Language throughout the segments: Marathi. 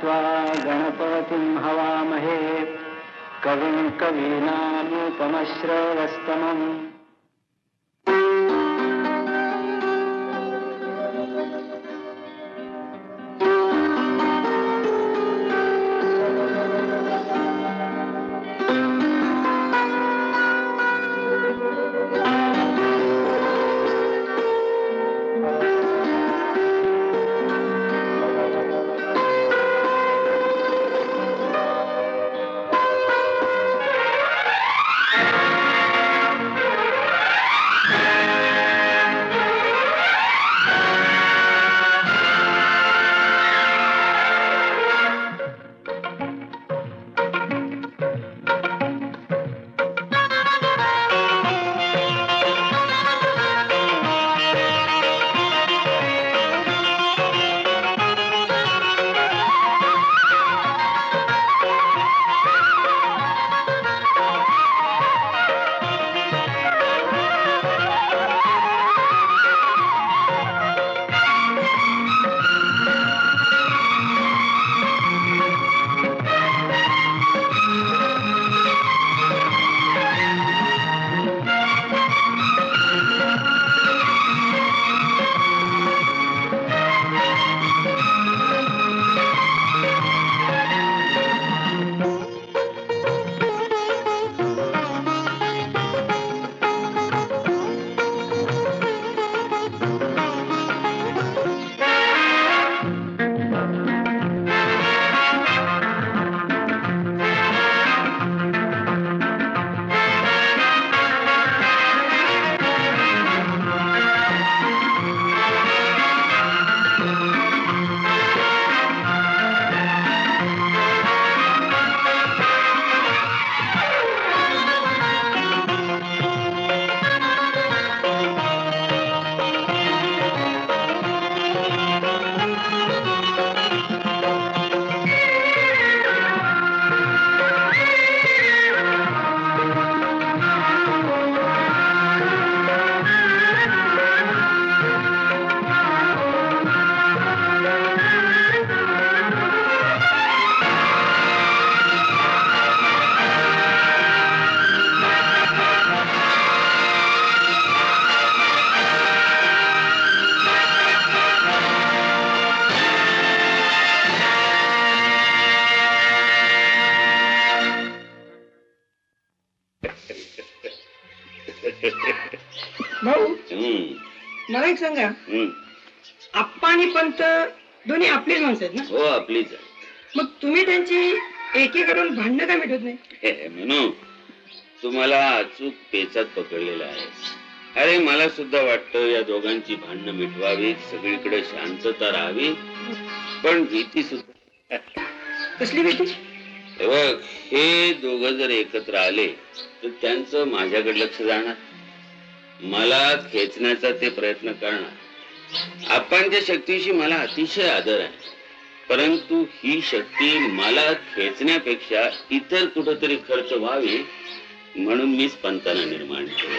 त्वा गणपतिं हवामहे कविं कवीनामुपमश्रवस्तमम्। मला एक सांगा, आप्पा आणि पंत दोन्ही आपलीच माणसं आहेत ना? हो, आपलीच आहे. मग तुम्ही त्यांची एकीकडून भांडणं का मिटवत नाही? म्हणून तुम्हाला अचूक पेचात पकडलेला आहे. अरे मला सुद्धा वाटतं या दोघांची भांडणं मिटवावी, सगळीकडे शांतता राहावी, पण भीती सुद्धा. कसली भीती? हे दोघं जर एकत्र आले तर त्यांचं माझ्याकडे लक्ष जाणार, मला खेचण्याचा ते प्रयत्न करणार. आपणच्या शक्तीशी मला अतिशय आदर आहे, परंतु ही शक्ती मला खेचण्यापेक्षा इतर कुठेतरी खर्च व्हावी म्हणून मीच पंताना निर्माण केलं.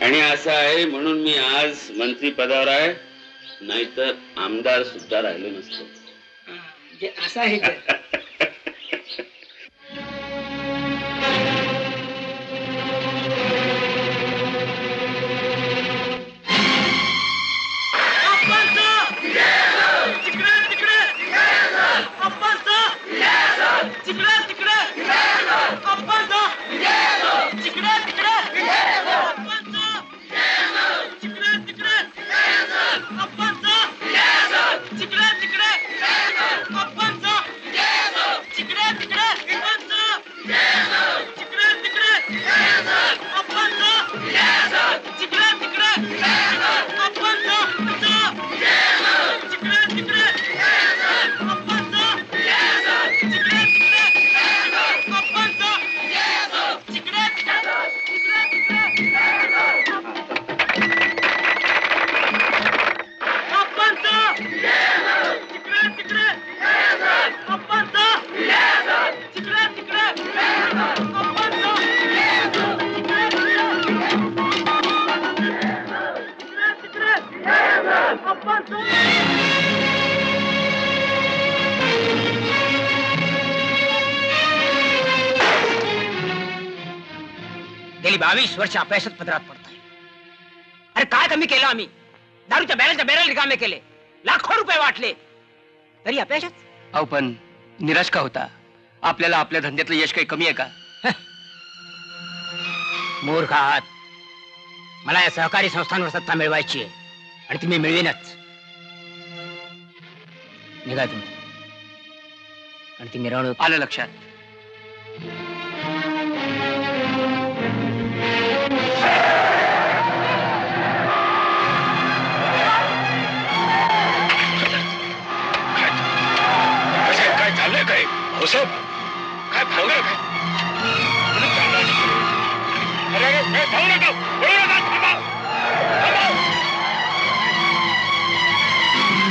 आणि असं आहे म्हणून मी आज मंत्री पदावर आहे, नाहीतर आमदार सुद्धा राहिलो नसतो. असं आहे गेली 22 वर्ष अपयशात पदरात पडताय. अरे काय कमी केलं आम्ही? दारूच्या बॅरल रिकामे केले, लाखो रुपये वाटले, तरी अपयशच. अहो पण निराश का होता? आपल्याला आपल्या धंद्यातलं यश काही कमी आहे का? मूर्ख आहात. मला या सहकारी संस्थांवर सत्ता मिळवायची आहे आणि ती मी मिळवीनच. निघा तुम्ही. आणि ती मिरवणूक. आलं लक्षात. काय चाललंय? काय भाऊसाहेब, काय भावलं? काय अरे अरे भाऊ नका,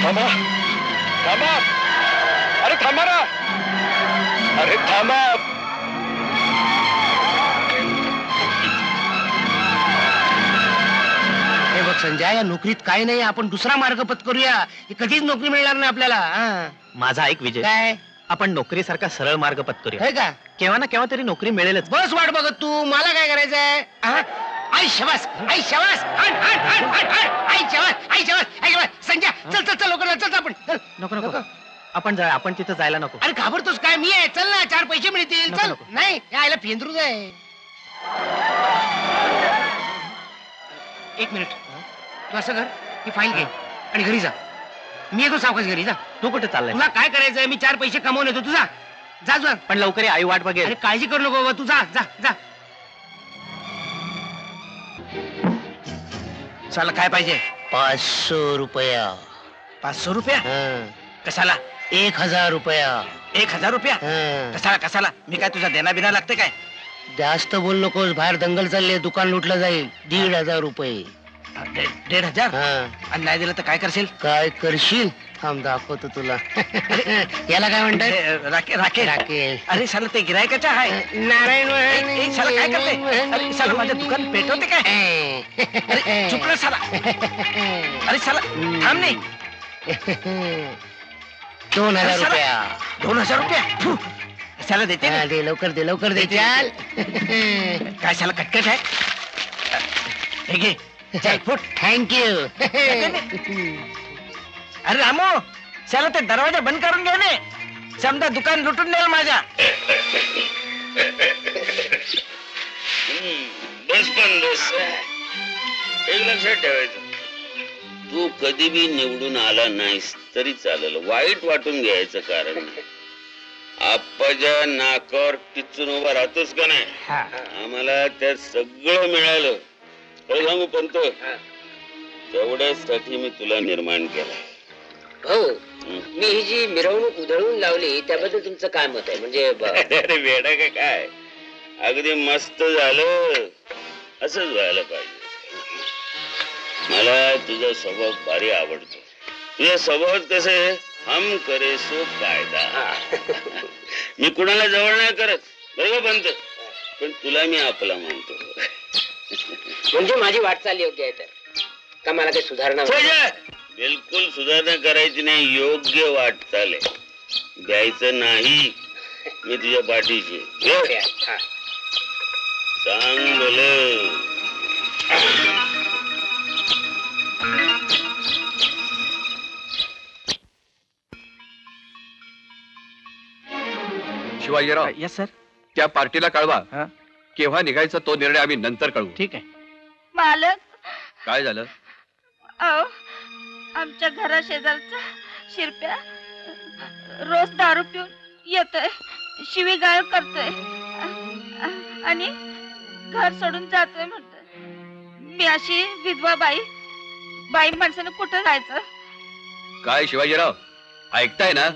थांबा, थांबा, थांबा, अरे थांबा ना, अरे थांबा. हे बघ संजय, या नोकरीत काय नाही, आपण दुसरा मार्ग पत्करूया. कधीच नोकरी मिळणार नाही आपल्याला. माझा ऐक विजय, काय आपण नोकरीसारखा सरळ मार्ग पत्करूया. आहे का? केव्हा ना केव्हा तरी नोकरी मिळेलच. बस वाट बघत तू. मला काय करायचंय? आई शबास, आई शबास, आई शबास, आई शबास, आई शबास. संजय चल चल चल, लवकर चल आपण. चल. नको नको, आपण तिथं जायला नको. अरे घाबरतोस काय? मी आहे, चल ना, 4 पैसे मिळतील. नको, चल. नको. नाही, या आईला पेंद्रूच आहे. 1 मिनिट, तू असं कर, ही फाईल घे आणि घरी जा. मी येतो सावकाश घरी. जा. तू कुठे चाललाय? तुला काय करायचंय? मी 4 पैसे कमवून येतो. तुझा जा जा. पण लवकर ये, आई वाट बघेल. अरे काळजी करू नको बाबा, तू जा जा जा. चला, काय पाहिजे? 500 रुपया. 500 रुपया? कशाला? 1000 रुपया. 1000 रुपया? कशाला कशाला? मी काय तुझा देना बिना लागते काय? जास्त बोल नकोस, बाहेर दंगल चालली, दुकान लुटलं जाईल. 1,500 रुपये. 1,500? आणि नाही दिलं तर काय करशील? काय करशील? थांब दाखवतो तुला. याला काय म्हणतात? राखेल. राखेल. अरे साला ते गिरायकाच्या आहे. नारायण साला काय करते? अरे साला माझं दुकान पेटवते काय? अरे चुकलं साला. अरे साला थांब नाही. 2,000 रुपया. 2,000 रुपया? फु. साला देते ना? दे लवकर, दे लवकर, दे. चाल. काय साला कटकट आहे? हे घे. चल फुट. थँक्यू. अरे रामो, साला ते दरवाजा बंद करून घे ने. समजा दुकान लुटून नेल माझ्या. बस पण बस. एक लक्षात ठेवायचं, तू कधी बी निवडून आला नाहीस तरी चालेल, वाईट वाटून घ्यायचं कारण नाही. आप्पाच्या नाकावर टिचून उभा राहतोस का नाही? आम्हाला त्यात सगळं मिळालं. खरं सांगू पंत, तेवढ्यासाठी मी तुला निर्माण केलं. हो, मी ही जी मिरवणूक उधळून लावली त्याबद्दल तुमचं काय मत आहे? म्हणजे अरे वेडा का काय, अगदी मस्त झालं. असंच व्हायला पाहिजे. मला तुझा स्वभाव भारी आवडतो. तुझ्या स्वभावात कसं आहे, हम करे सो कायदा. मी कुणाला जवळ नाही करत, बरोबर पंत, पण तुला मी आपला मानतो. म्हणजे माझी वाटचाल योग्य आहे तर का मला काही सुधारणा? बिलकुल सुधारणा करायची नाही, योग्य वाटचाल आहे. द्यायचं नाही. मी तुझ्या पाठीशी. चांगलं. Shivajirao, yes sir. त्या पार्टीला कळवा. हा. केव्हा निघायचा तो निर्णय आम्ही नंतर कळवू. ठीक आहे. मालक, काय झालं? अहो, आमच्या घरा शेजारचा शिरप्या रोज दारू पिऊन येतोय, शिवीगाळ करतोय आणि घर सोडून जातोय म्हणतोय. मी अशी विधवा बाई माणसानं कुठं जायचं? काय शिवाजीराव, ऐकताय ना?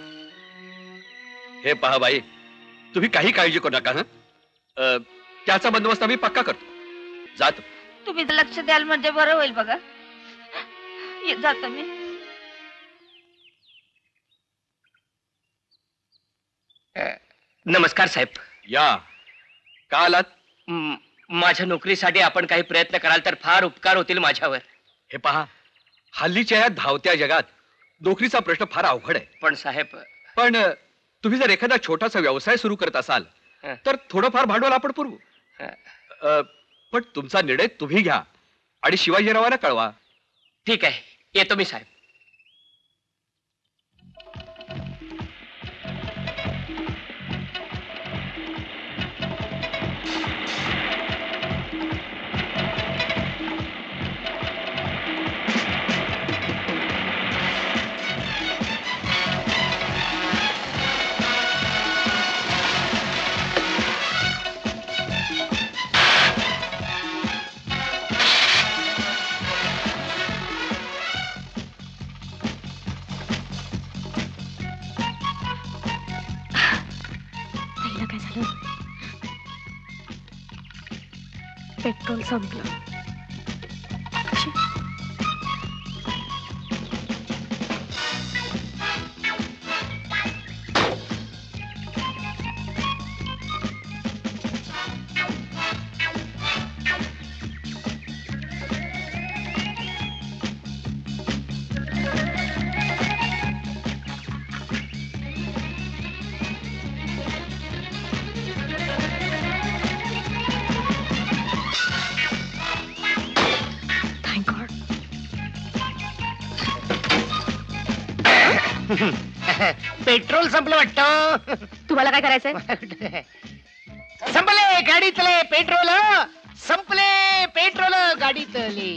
हे पहा बाई, तुम्ही काही काळजी करू नका. त्याचा बंदोबस्त आम्ही पक्का करतो. जातो. तुम्ही लक्ष द्याल म्हणजे बरं होईल बघा. जातो मी. नमस्कार साहेब. या. का आलात? माझ्या नोकरीसाठी आपण काही प्रयत्न कराल तर फार उपकार होतील माझ्यावर. हे पहा, हल्लीच्या या धावत्या जगात नोकरीचा प्रश्न फार अवघड आहे. पण साहेब, पण तुम्ही जर एखादा छोटासा व्यवसाय सुरू करत असाल हं. तर थोडंफार भांडवल आपण पुरवू. पण तुमचा निर्णय तुम्ही घ्या आणि शिवाजीरावांना कळवा. ठीक आहे, येतो मी साहेब. पहिलं काय झालं, पेट्रोल संपलं. Thank God. पेट्रोल संपलं वाटतं. तुम्हाला काय करायचंय? संपले गाडीतले पेट्रोल, संपले पेट्रोल गाडीतले.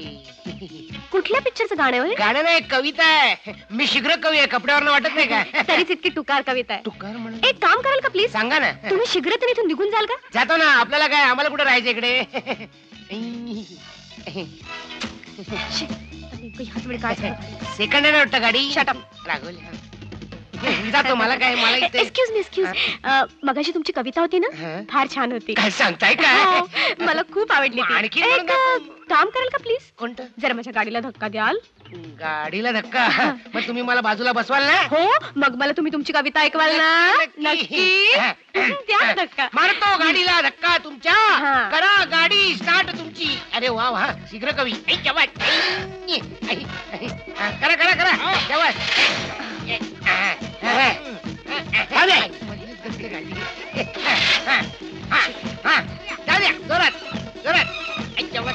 कुठल्या पिक्चरचं गाणं आहे? गाणं नाही, कविता आहे. मी शीघ्र कवी आहे, कपड्यावर वाटत नाही का? तरीच इतकी टुकार कविता आहे. तुकार म्हणून एक काम कराल का प्लीज? सांगा ना. तुम्ही शीघ्रतेने इथून निघून जाल का? जातो ना, आपल्याला काय, आम्हाला कुठे राहायचं इकडे. शी, ह्याच वेळी काय झालं? सेकंड हँड वाटतं गाडी. Shut up. रागवली. जातो, मला काय, मला इथे एक्सक्यूज मी, मगाशी तुमची कविता होती ना, हं? फार छान होती. काय सांगताय काय? हो, मला खूप आवडली ती. आणखी एक म्हणून दाखव. काम कराल का प्लीज? कोणतं? जरा माझ्या गाडीला धक्का द्याल? गाडीला धक्का? मग तुम्ही मला बाजूला बसवाल ना? हो, मग मला तुम्ही तुमची कविता ऐकवाल ना? नक्की. द्या ना धक्का. मारतो गाडीला धक्का तुमच्या. हा. करा गाडी स्टार्ट तुमची. अरे वा वा, शीघ्र कवी. ऐ, जवान. ऐ, ऐ, ऐ. करा करा करा, जवान. जाऊ द्या, जोरात जोरात. ऐ, जवान.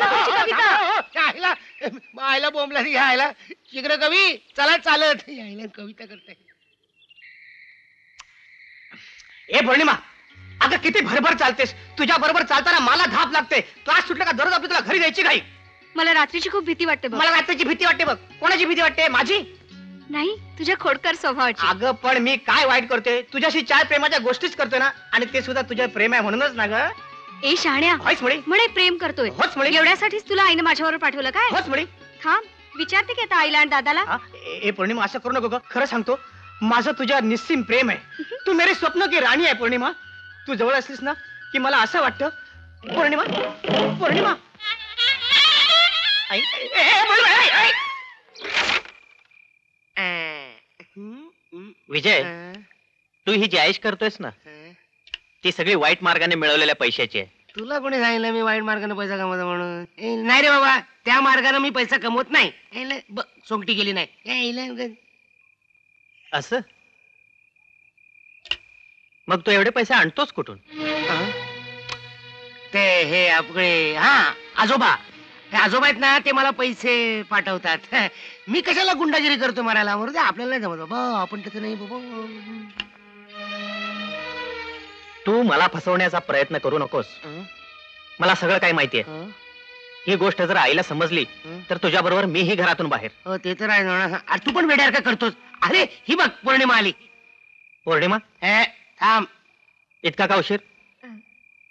तुमची कविता. आईला आईला बोंबला आईला. शीघ्र कवी, चला चालत. आईला कविता करताय. ए पौर्णिमा, अगं किती भरभर चालतेस. तुझ्या बरोबर चालताना मला धाप लागते. क्लास सुटला का दररोज आपली तुला घरी जायची घाई. मला रात्रीची खूप भीती वाटते बघ. मला रात्रीची भीती वाटते बघ. कोणाची भीती वाटते? माझी? नाही, तुझ्या खोडकर स्वभावाची. अगं पण मी काय वाईट करते? तुझ्याशी 4 प्रेमाच्या गोष्टीच करतोय ना, आणि ते सुद्धा तुझ्या प्रेम आहे म्हणूनच ना ग. ए शहाण्या, होच म्हणे. म्हणे प्रेम करतोय. होच म्हणे. एवढ्यासाठीच तुला आईने माझ्याबरोबर पाठवलं काय? होच म्हणे. थांब, विचारते की आता आईला आणि दादाला. हा? ए पौर्णिमा, असं करू नको ग. खरं सांगतो, माझं तुझ्या निस्सीम प्रेम आहे. तू मेरे स्वप्न की राणी आहे पौर्णिमा. तू जवळ असलीस ना की मला असं वाटतं. पौर्णिमा, पौर्णिमा. आई, पौर्णिमा, आई. विजय, तू ही जी आयश करतोयस ना, ती सगळी वाईट मार्गाने मिळवलेल्या पैशाची आहे. तुला कोणी सांगितलं मी वाईट मार्गाने पैसा कमवतो म्हणून? नाही रे बाबा, त्या मार्गाने मी पैसा कमवत नाही. सोंगटी गेली नाही. असं? मग तू एवढे पैसे आणतोस कुठून? ते हे आपले, हा, आजोबा. हे आजोबा आहेत ना, ते मला पैसे पाठवतात. मी कशाला गुंडागिरी करतो मारायला? म्हणून आपल्याला नाही जमत बाबा, आपण तसं नाही बाबा. तू मला फसवण्याचा प्रयत्न करू नकोस. मला सगळं काही माहितीये. ही गोष्ट जर आईला समजली तर तुझ्या बरोबर मीही घरातून बाहेर. हो, ते तर आहे ना. अरे तू पण वेड्यासारखा करतोस. अरे ही बघ, पौर्णिमा आली. पौर्णिमा, थांब. इतका का उशीर?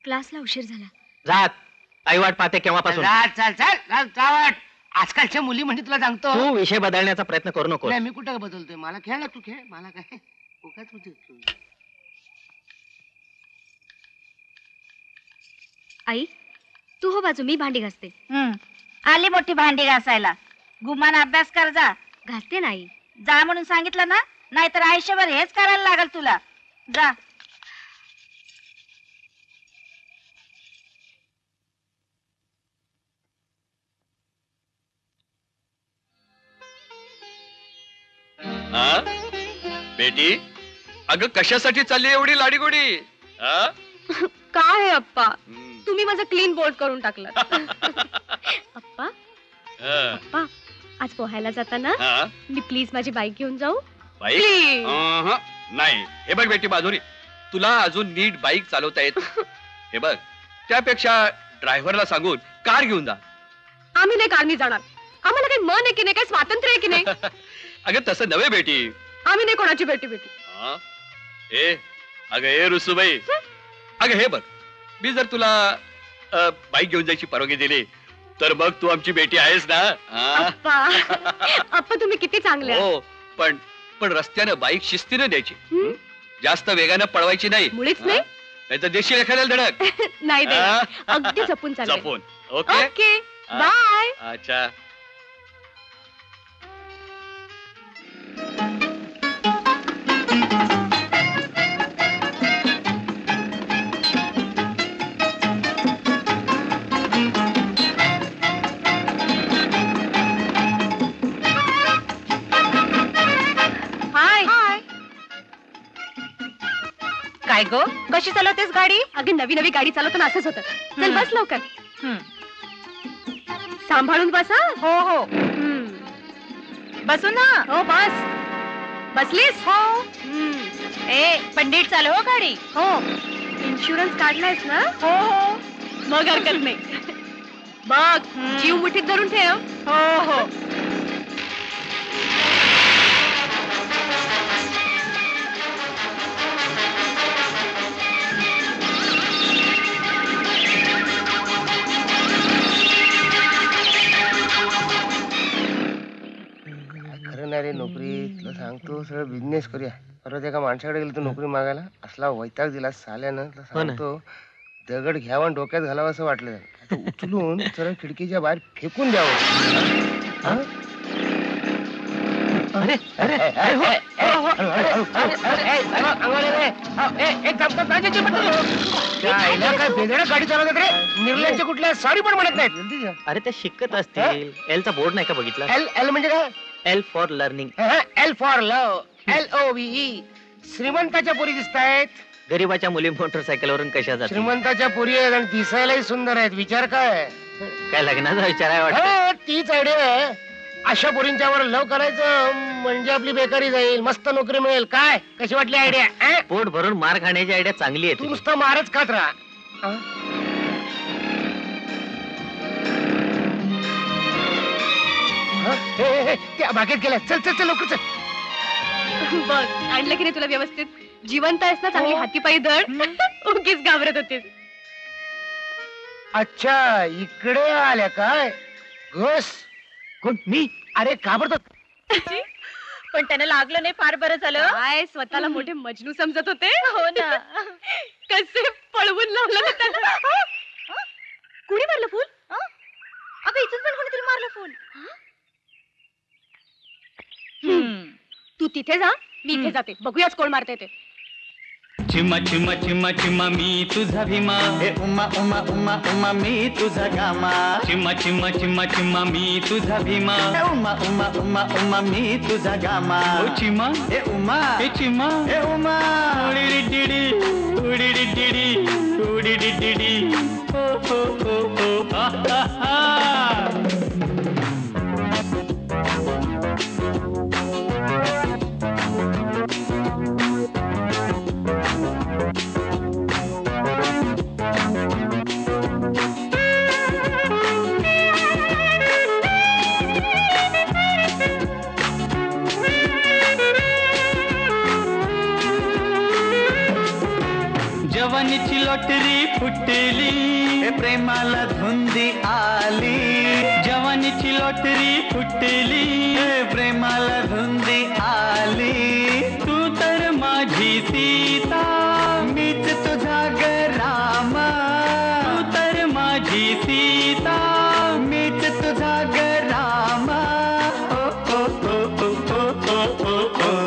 क्लासला उशीर झाला. जात, आई वाट पाहते केव्हापासून. चाल चाल चाल चाल. आजकालच्या मुली म्हणजे तुला सांगतो. तू विषय बदलण्याचा प्रयत्न करू नकोस. नाही, मी कुठं बदलतोय? मला खेळ ना, तू खेळ. मला काय उगाच होते. आई, तू हो बाजू, मी भांडी घासते. आली मोठी भांडी घासायला. गुमान अभ्यास कर जा. घासते नाही. जा म्हणून सांगितलं ना, नाहीतर आयुष्यभर हेच करायला लागल तुला. जा. हा? बेटी, अगं कशासाठी चालली एवढी लाडीगोडी? हा? काय आहे अप्पा, तुम्ही माझं क्लीन बोर्ड करून टाकलं. अप्पा अप्पा, आज पोहायला जाताना मी प्लीज माझी बाईक घेऊन जाऊ बाईक? प्लीज. नाही, हे बघ बेटी माधुरी, तुला अजून नीट बाईक चालवता येत. हे बघ, त्यापेक्षा ड्रायव्हरला सांगून कार घेऊन जा. आम्ही नाही कारणी जाणार. आम्हाला काही मन आहे की नाही, काही स्वातंत्र्य आहे की नाही. अगं तसं नव्हे बेटी. आम्ही नाही कोणाची बेटी बेटी. अगं हे रुसूबाई, अगं हे बघ, मी जर तुला बाईक घेऊन जायची परवानगी दिली तर मग तू आमची बेटी आहेस ना. अप्पा अप्पा, तुम्ही किती चांगले आहात. हो, पण रस्त्यानं बाईक शिस्तीने द्यायची, जास्त वेगानं पळवायची नाही. मुळीच नाही. नाही तर देशील एखाद्याला धडक. नाही देणार. अगदी जपून चालेल. जपून. Okay okay, bye. अच्छा. काय गो, कशी चालवतेस गाडी? अगं नवी नवी गाडी चालवताना असंच होतं. चल बस लवकर. सांभाळून बसा. हो हो, बसू ना. हो बस. बसलीस? हो. ए पंडित चालव हो गाडी. हो. इन्शुरन्स काढलायस ना? हो हो. मग हरकत नाही. बघ, जीव मुठीत धरून ठेव. हो हो. रे नोकरी तुला सांगतो, सगळं बिझनेस करूया. परत एका माणसाकडे गेलो तो नोकरी मागायला, असला वैताग दिला साल्यानं. तुला सांगतो, दगड घ्यावा आणि डोक्यात घालावं असं वाटलं. उचलून सरळ खिडकीच्या बाहेर फेकून द्यावं. काय बेदड्या गाडी चालवतात रे, निर्लज्ज कुठल्या. सॉरी पण म्हणत नाहीत. अरे ते शिकत असतील. एलचा बोर्ड नाही का बघितला? एल म्हणजे काय? L for learning. L for love. LOVE. श्रीमंताच्या पोरी दिसतायत. गरीबाच्या मुली मोटरसायकलवरून कशा जातात? श्रीमंताच्या पोरी आहेत आणि दिसायलाही सुंदर आहेत. विचार काय? काय लग्नाचा विचार आहे वाटतं? तीच आयडिया आहे. अशा पोरींच्यावर लव करायचं म्हणजे आपली बेकारी जाईल, मस्त नोकरी मिळेल. काय कशी वाटली आयडिया? पोट भरून मार खाण्याची आयडिया चांगली आहे. तू नुसतं मारच खात राहा. त्या बागेत गेल्या. चल चल चल लवकर चल. बघ, आणलं की नाही तुला व्यवस्थित? जिवंत आहेस ना, चांगली हातीपायी धड. उगीच घाबरत होतीस. अच्छा, इकडे आल्या काय? घोस. कोण? मी? अरे घाबरतो. पण त्यानं लागलं नाही, फार बरं झालं. काय स्वतःला मोठे मजनू समजत होते. हो ना. कसे पळवून लावलं ना त्याला. कुणी मारलं फुल? अगं इथून पण कोणीतरी मारलं फुल. तू तिथे जा, मी इथे जाते. बघूयाच कोण मारते ते. चिम्मा चिम्मा चिम्मा चिम्मा मी तुझा भीमा. हे उमा उमा उमा उमा मी तुझा गामा. चिम्मा चिम्मा चिम्मा चिम्मा मी तुझा भीमा. उमा उमा उमा उमा मी तुझा गामा. ओ चिम्मा, हे उमा, हे चिम्मा, हे उमा. उडी डिडी उडी डिडी उडी डिडी. ओ ओ ओ ओ हा हा हा. जवानीची लॉटरी फुटली, प्रेमाला धुंदी आली. जवानीची लॉटरी फुटली, प्रेमाला धुंदी आली. तू तर माझी सीता, मीच तुझा ग रामा. तू तर माझी सीता, मीच तुझा ग रामा. ओ ओ ओ ओ ओ ओ ओ.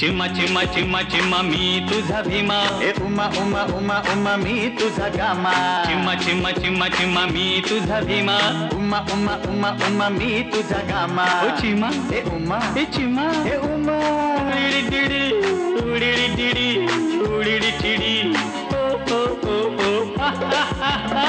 चिम्मा चिम्मा चिम्मा चिम्मा मी तुझा भीमा. ए उमा उमा उमा उमा मी तुझा गामा. चिम्मा चिम्मा चिम्मा चिम्मा मी तुझा भीमा. उमा उमा उमा उमा मी तुझा गामा ओ चिमा ए उमा ए चिमा ए उमा डिडी डिडी उडिडी डिडी उडिडी डिडी ओ ओ ओ ओ हा हा हा हा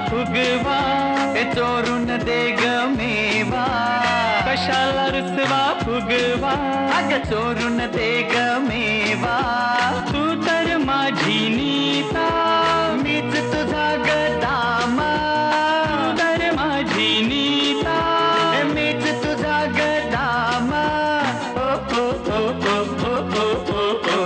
फुगवा चोरून दे ग मेवा कशाला रुसवा फुगवा अग चोरून दे ग मेवा तू तर माझी नीता मीच तुझा ग दामा तू तर माझी नीता मीच तुझा ग दामा ओ ओ ओ ओ ओ ओ ओ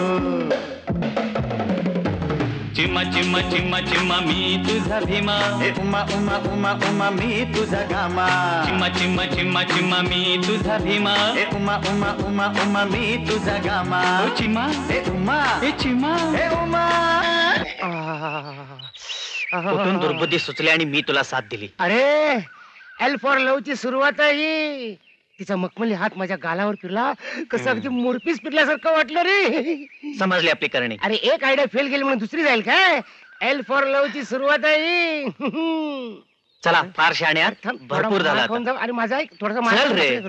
चिमा चिमा चिमा चिमा मी तुझा भीमा ए उमा उमा उमा उमा मी तुझा गामा चिमा चिमा चिमा चिमा मी तुझा भीमा ए उमा उमा उमा उमा मी तुझा गामा ओ चिमा ए उमा ए चिमा ए उमा कुठून दुर्बुद्धी सुचली आणि मी तुला साथ दिली. अरे एल फॉर लव ची सुरुवात आहे ही. तिचा मखमली हात माझ्या गालावर फिरला, कसं अगदी मोरपीस फिरल्यासारखं वाटलं रे. समजली आपली करणी. अरे एक आयडिया फेल गेली म्हणून दुसरी जाईल काय? एल फॉर लव ची सुरुवात आहे ही. चला फार शहाणे आहात, भरपूर झाला आता. अरे माझा एक थोडासा चल रे.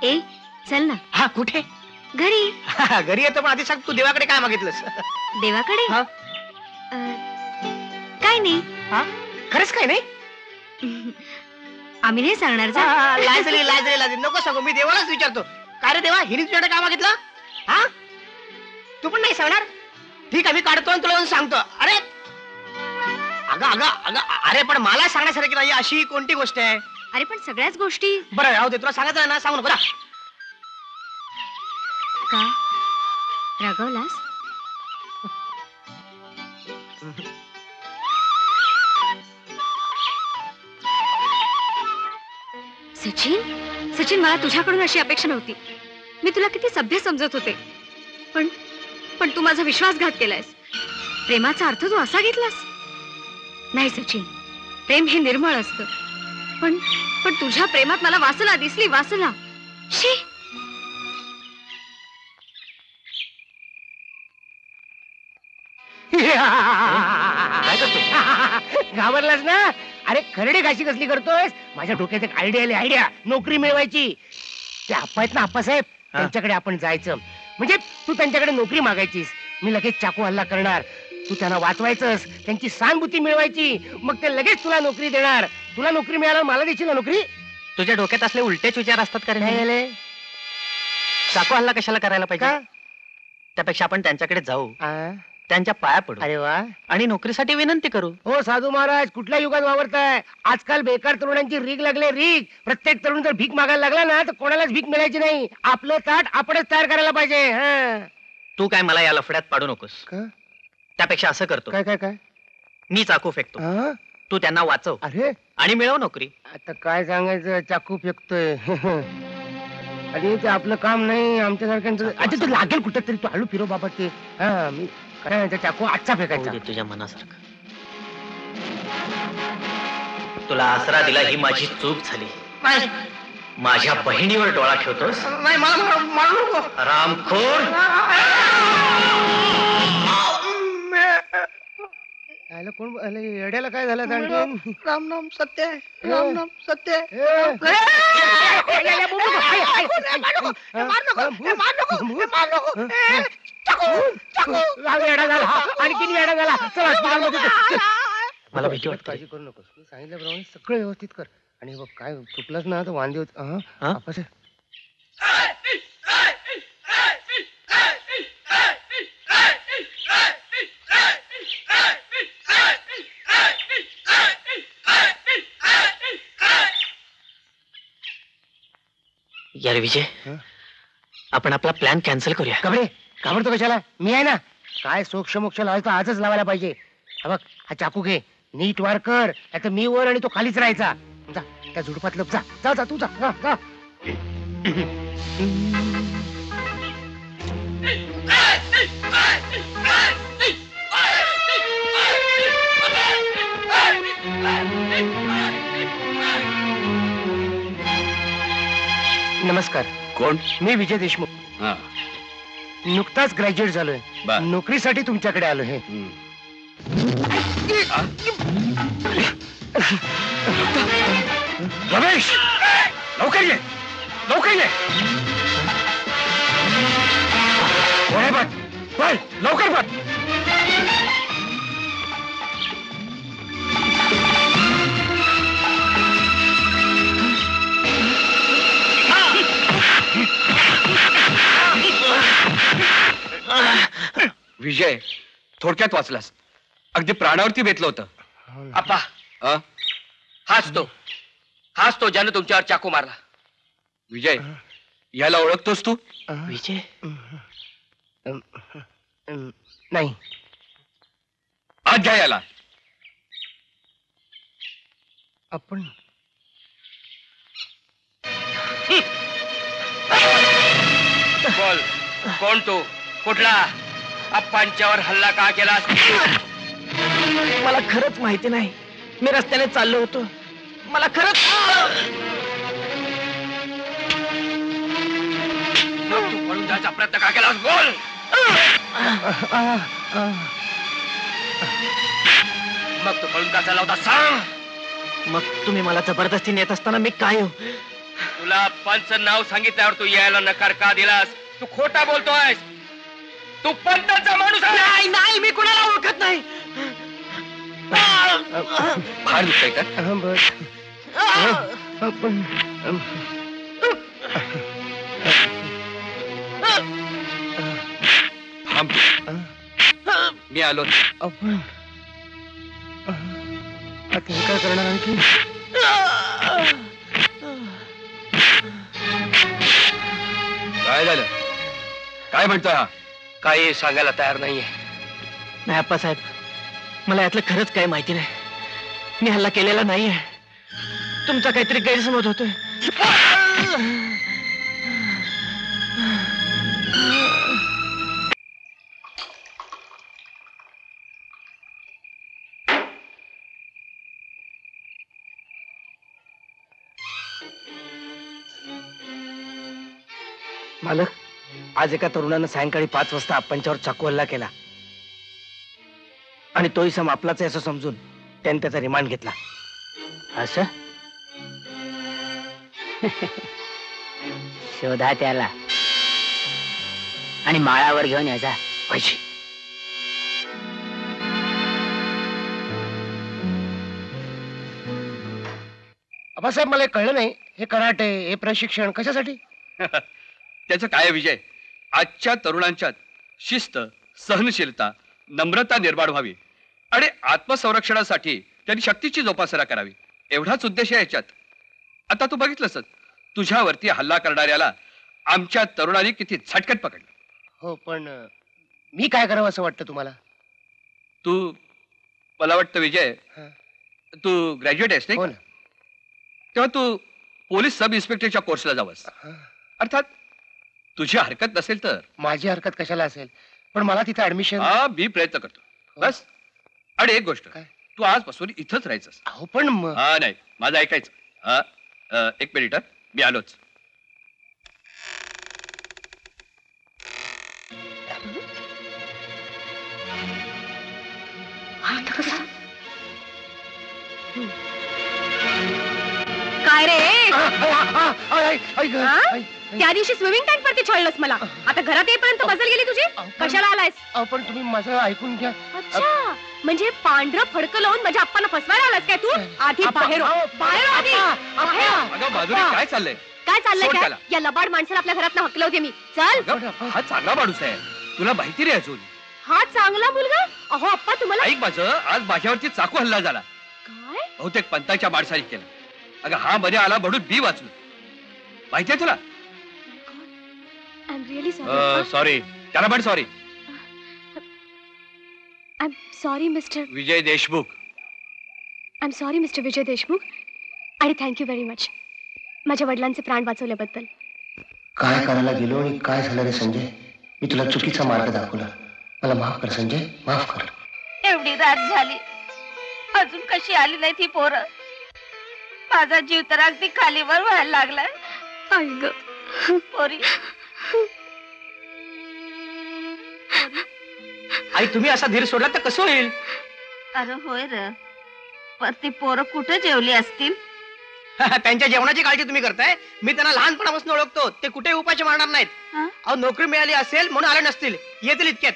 ए चल ना. हा कुठे? घरी. घरी येतो पण आधी सांग तू देवाकडे काय मागितलंस? देवाकडे हा? काय नाही. हा खरंच काय नाही? आम्ही नाही सांगणार. लाजली लाजली लाजली नको सांगू, मी देवालाच विचारतो. काय रे देवा, हिने तुझ्याकडे काय मागितलं? हा तू पण नाही सांगणार? ठीक आहे मी काढतो आणि तुला येऊन सांगतो. अरे अगं अगं अगं अरे पण मला सांगण्यासारखी नाही अशी कोणती गोष्ट आहे? अरे पण सगळ्याच गोष्टी. बरं राहू दे, तुला सांगायचं ना, सांगू नको जा. का रागवलास? सचिन सचिन मला तुझ्याकडून अशी अपेक्षा नव्हती. मी तुला किती सभ्य समजत होते, पण तू माझा विश्वासघात केलायस. प्रेमाचा अर्थ तू असा घेतलास? नाही सचिन, प्रेम हे निर्मळ असतं. पण तुझ्या प्रेमात मला वासना दिसली. वासना. शी. घाबरलास ना? अरे खरडी घाशी कसली करतोयस? माझ्या डोक्यात एक आयडिया आली. आयडिया नोकरी मिळवायची. ते आप्पा आहेत ना, आप्पासाहेब, त्यांच्याकडे आपण जायचं. म्हणजे तू त्यांच्याकडे नोकरी मागायचीस, मी लगेच चाकू हल्ला करणार. तू त्यांना वाचवायचंस, त्यांची सहानुभूती मिळवायची, मग ते लगेच तुला नोकरी देणार. तुला नोकरी मिळाल्यावर मला देशील ना नोकरी? तुझ्या डोक्यात असले उलटेच विचार असतात का रे? नाही. चाकू हल्ला कशाला करायला पाहिजे? त्यापेक्षा आपण त्यांच्याकडे जाऊ, त्यांच्या पाया पडू. अरे वा. आणि नोकरीसाठी विनंती करू. हो साधू महाराज, कुठल्या युगात वावरताय? आजकाल बेकार तरुणांची रीग लागले, रीग. प्रत्येक तरुण जर भीक मागायला लागला ना, तर कोणालाच भीक मिळायची नाही. आपलं ताट आपणच तयार करायला पाहिजे. तू काय मला या लफड्यात पाडू नकोस. त्यापेक्षा असं करतो. काय काय काय? मी चाकू फेकतो, तू त्यांना वाचव. अरे आणि मिळव नोकरी. आता काय सांगायचं, चाकू फेकतोय आणि ते आपलं काम नाही आमच्यासारख्यांचं. अच्छा ते लागेल कुठं तरी, तू हळू फिरव बाबा ते. हा मी काय चाकू आजचा फेकायचा. तुझ्या मनासारखं. तुला आसरा दिला ही माझी चूक झाली. माझ्या बहिणीवर डोळा ठेवतोस? नाही, मला मारू नको. रामखोर. कोण येड्याला काय झालं? राम नाम सत्य, राम नाम सत्य. आणखी येडा झाला. मला भीती वाटते. काळजी करू नकोस, मी सांगितल्याप्रमाणे सगळं व्यवस्थित कर. आणि बघ काय चुकलंच ना तर वांदे होत. यार विजय, आपण आपला प्लॅन कॅन्सल करूया. कबरे घाबरतो कशाला? मी आहे ना. काय सोक्ष मोक्ष लावायचं आजच लावायला पाहिजे. हा बघ, हा चाकू घे, नीट वार कर, आता मी वर आणि तो खालीच राहायचा. जा त्या झुडपात लप. जा जा जा तू जा जा, जा. नमस्कार. कोण? मी विजय देशमुख. हा. नुकताच ग्रॅज्युएट झालोय. बर. नोकरीसाठी तुमच्याकडे आलो हे. रमेश, लवकर ये, लवकर ये. कोण आहे बघ, बघ, लवकर बघ. विजय, थोडक्यात वाचलास. अगदी प्राणावरती बेतलं होतं. आप्पा, हाच तो ज्यानं तुमच्यावर चाकू मारला. विजय, याला ओळखतोस तू? विजय, नाही. आज घ्या याला. आपण बोल, कोण तू? कुठला? आप्पांच्यावर हल्ला का केला? मला खरंच माहिती नाही. मी रस्त्याने चाललो होतो. मला खरंच. मग तू पळून जायचा प्रयत्न का केलास? बोल. मग तू पळून का चालला होता? सांग. मग तुम्ही मला जबरदस्ती नेत असताना मी काय हो? तुला पंचं नाव सांगितल्यावर तू यायला नकार का दिलास? तू खोटा बोलतोयस. तू पंताचा माणूस आहे. नाही नाही, मी कुणाला ओळखत नाही. फार दुखतंय का? बस. आपण थांब. मी आलो. आपण आता हे काय करणार आणखी? काय झालं? काय म्हणतोय हा? काही सांगायला तयार नाहीये. नाही आप्पासाहेब, मला यातलं खरंच काही माहिती नाही. मी हल्ला केलेला नाहीये. तुमचा काहीतरी गैरसमज होतोय. मालक, आज एका तरुणानं सायंकाळी 5 वाजता आप्पांच्यावर चाकू हल्ला केला आणि तोही सम आपलाच आहे असं समजून त्याने त्याचा रिमांड घेतला. असं शोधा त्याला आणि माळावर घेऊन यायचा. पाहिजे. आबासाहेब, मला हे कळलं नाही. हे कराटे, हे प्रशिक्षण कशासाठी? त्याचं काय विजय? आजच्या तरुणांच्यात शिस्त, सहनशीलता, नम्रता निर्माण व्हावी आणि आत्मसंरक्षणासाठी त्यांनी शक्तीची जोपासना करावी, एवढाच उद्देश आहे याच्यात. आता तू बघितलंस, तुझ्यावरती हल्ला करणाऱ्याला आमच्या तरुणांनी किती झटकन पकडलं. हो, पण मी काय करावं असं वाटतं तुम्हाला? तू, मला वाटतं विजय, तू ग्रॅज्युएट आहेस नाही? हो ना. तेव्हा तू पोलीस सब इन्स्पेक्टरच्या कोर्सला जावंस. अर्थात तुझी हरकत नसेल तर. माझी हरकत कशाला असेल, पण मला तिथे ऍडमिशन. मी प्रयत्न करतो बस. आणि एक गोष्ट, तू आजपासून इथंच राहायचंस. हो, पण नाही, माझं ऐकायचं. एक मिनिट, मी आलोच. काय रे? त्या त्या दिवशी स्विमिंग टँक वरती छळलंस मला. आता घरात येईपर्यंत बदल गेली तुझी. कशाला आलायस? पण तुम्ही माझं ऐकून घ्या. अच्छा, म्हणजे पांढरं फडकं लावून माझ्या आप्पांना फसवायला आलास काय तू? आधी बाहेर हो. बाहेर हो, आधी बाहेर हो. अगं माधुरी, काय चाललंय? काय चाललंय? सोड काय त्याला. या लबाड माणसाला आपल्या घरात हकलवते मी. चल. अगं, हा चांगला माणूस आहे, तुला माहिती रे अजून. हा चांगला मुलगा? अहो आप्पा, तुम्हाला ऐक माझं, आज माझ्यावरती चाकू हल्ला झाला. काय? बहुतेक पंताच्या माणसाने केला. अगं हा मध्ये आला म्हणून मी वाचलो. माहितीये तुला, I am really sorry. Sorry, त्याला पण sorry. I am sorry mister. Vijay Deshmukh. I am sorry mister Vijay Deshmukh आणि थँक्यू व्हेरी मच माझ्या वडिलांचे प्राण वाचवल्याबद्दल. काय करायला गेलो आणि काय झालं रे संजय? मी तुला चुकीचा मार्ग दाखवला. मला माफ कर संजय, माफ कर. एवढी रात झाली अजून कशी आली नाही ती पोरं. माझा जीव तर अगदी खालीवर व्हायला लागलाय. आई ग पोरी, आई तुम्ही असा धीर सोडला तर कसं होईल? अरे होय र, पर ती पोरं कुठे जेवली असतील? त्यांच्या जेवणाची काळजी तुम्ही करताय. मी त्यांना लहानपणापासून ओळखतो. ते कुठे उपाशी मारणार नाहीत. हा? अहो नोकरी मिळाली असेल म्हणून आले नसतील. येतील इतक्यात.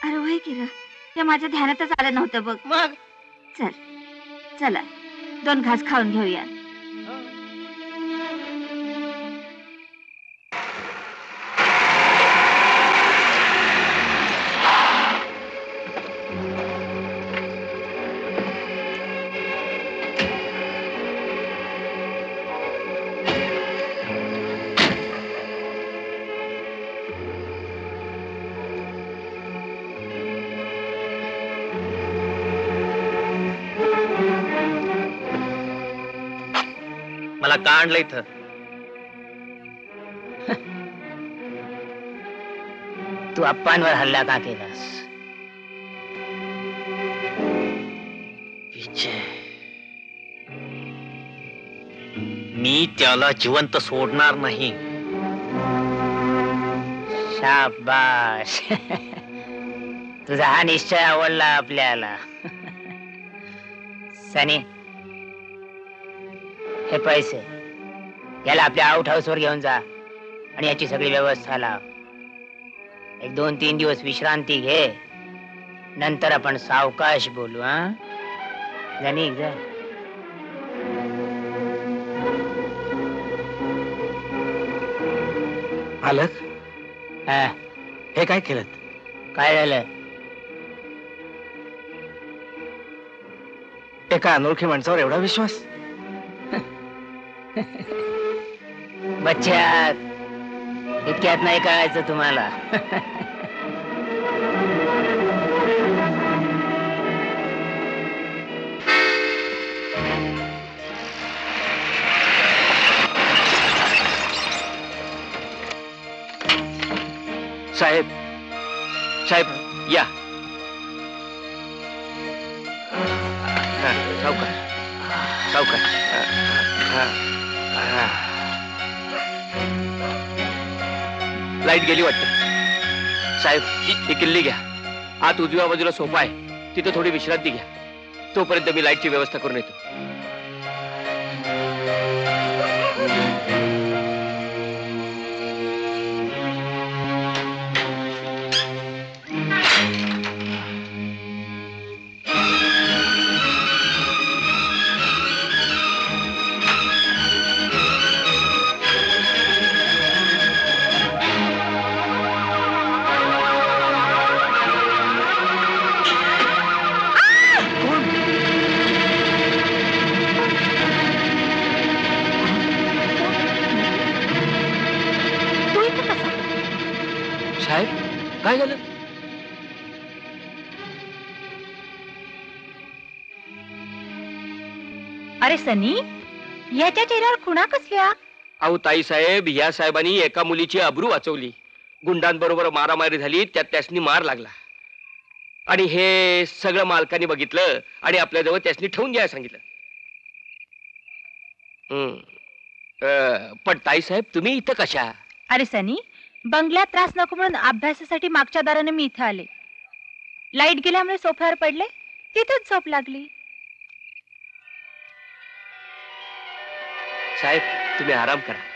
अरे होय की र, ते माझ्या ध्यानातच आलं नव्हतं बघ. मग चल चला 2 घास खाऊन घेऊया. मला का आणलं इथं? तू अप्पांवर हल्ला का केलास? विजय, मी त्याला जिवंत सोडणार नाही. शाबाश, तुझा हा निश्चय आवडला आपल्याला. सनी, हे पैसे याला आपल्या आउट हाऊस वर घेऊन जा आणि याची सगळी व्यवस्था लाव. 1-2-3 दिवस विश्रांती घे, नंतर आपण सावकाश बोलू. हा जानी जा. मालक, हे काय केलं? काय झालं? एका अनोळखी माणसावर एवढा विश्वास? बच्चा, इतक्यात नाही कळायचं तुम्हाला. साहेब, साहेब या. सावकाश सावकाश. लाईट गेली वाटतं. साहेब, ही किल्ली घ्या. आत उजव्या बाजूला सोफा आहे, तिथे थोडी विश्रांती घ्या. तोपर्यंत मी लाईटची व्यवस्था करून येतो. साहेब, काय झालं? अरे सनी, याच्या चेहऱ्यावर खुणा कसल्या? अहो ताई साहेब, या साहेबांनी एका मुलीची अब्रू वाचवली. गुंडांबरोबर मारामारी झाली, त्यात त्यासनी मार लागला आणि हे सगळं मालकाने बघितलं आणि आपल्याजवळ त्यासनी ठेवून घ्यायला सांगितलं. पण ताई साहेब, तुम्ही इथं कशा? अरे सनी, बंगल्यात त्रास नको म्हणून अभ्यासासाठी मागच्या दाराने मी इथं आले. लाईट गेल्यामुळे सोफ्यावर पडले, तिथेच झोप लागली. साहेब, तुम्ही आराम करा.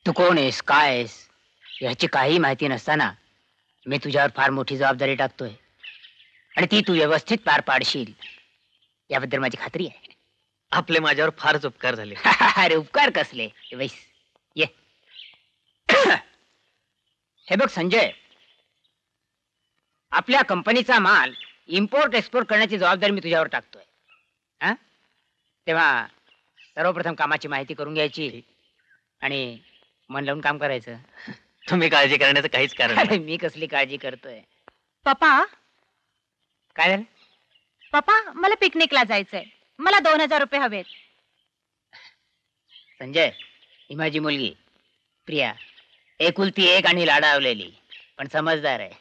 तू कोण आहेस, काय आहेस याची काही माहिती नसताना मी तुझ्यावर फार मोठी जबाबदारी टाकतोय आणि ती तू व्यवस्थित पार पाडशील याबद्दल माझी खात्री आहे. आपले माझ्यावर फारच उपकार झाले. अरे उपकार कसले, बैस ये. हे बघ संजय, आपल्या कंपनीचा माल इम्पोर्ट एक्सपोर्ट करण्याची जबाबदारी मी तुझ्यावर टाकतोय. हा, तेव्हा सर्वप्रथम कामाची माहिती करून घ्यायची आणि मन लावून काम करायचं. तुम्ही काळजी करण्याचं काहीच कारण अरे नाही. मी कसली काळजी करतोय. पप्पा काय झालं? पप्पा मला पिकनिकला जायचंय. मला 2000 रुपये हवेत. संजय, ही माझी मुलगी प्रिया, एकुलती एक आणि लाडावलेली पण समजदार आहे.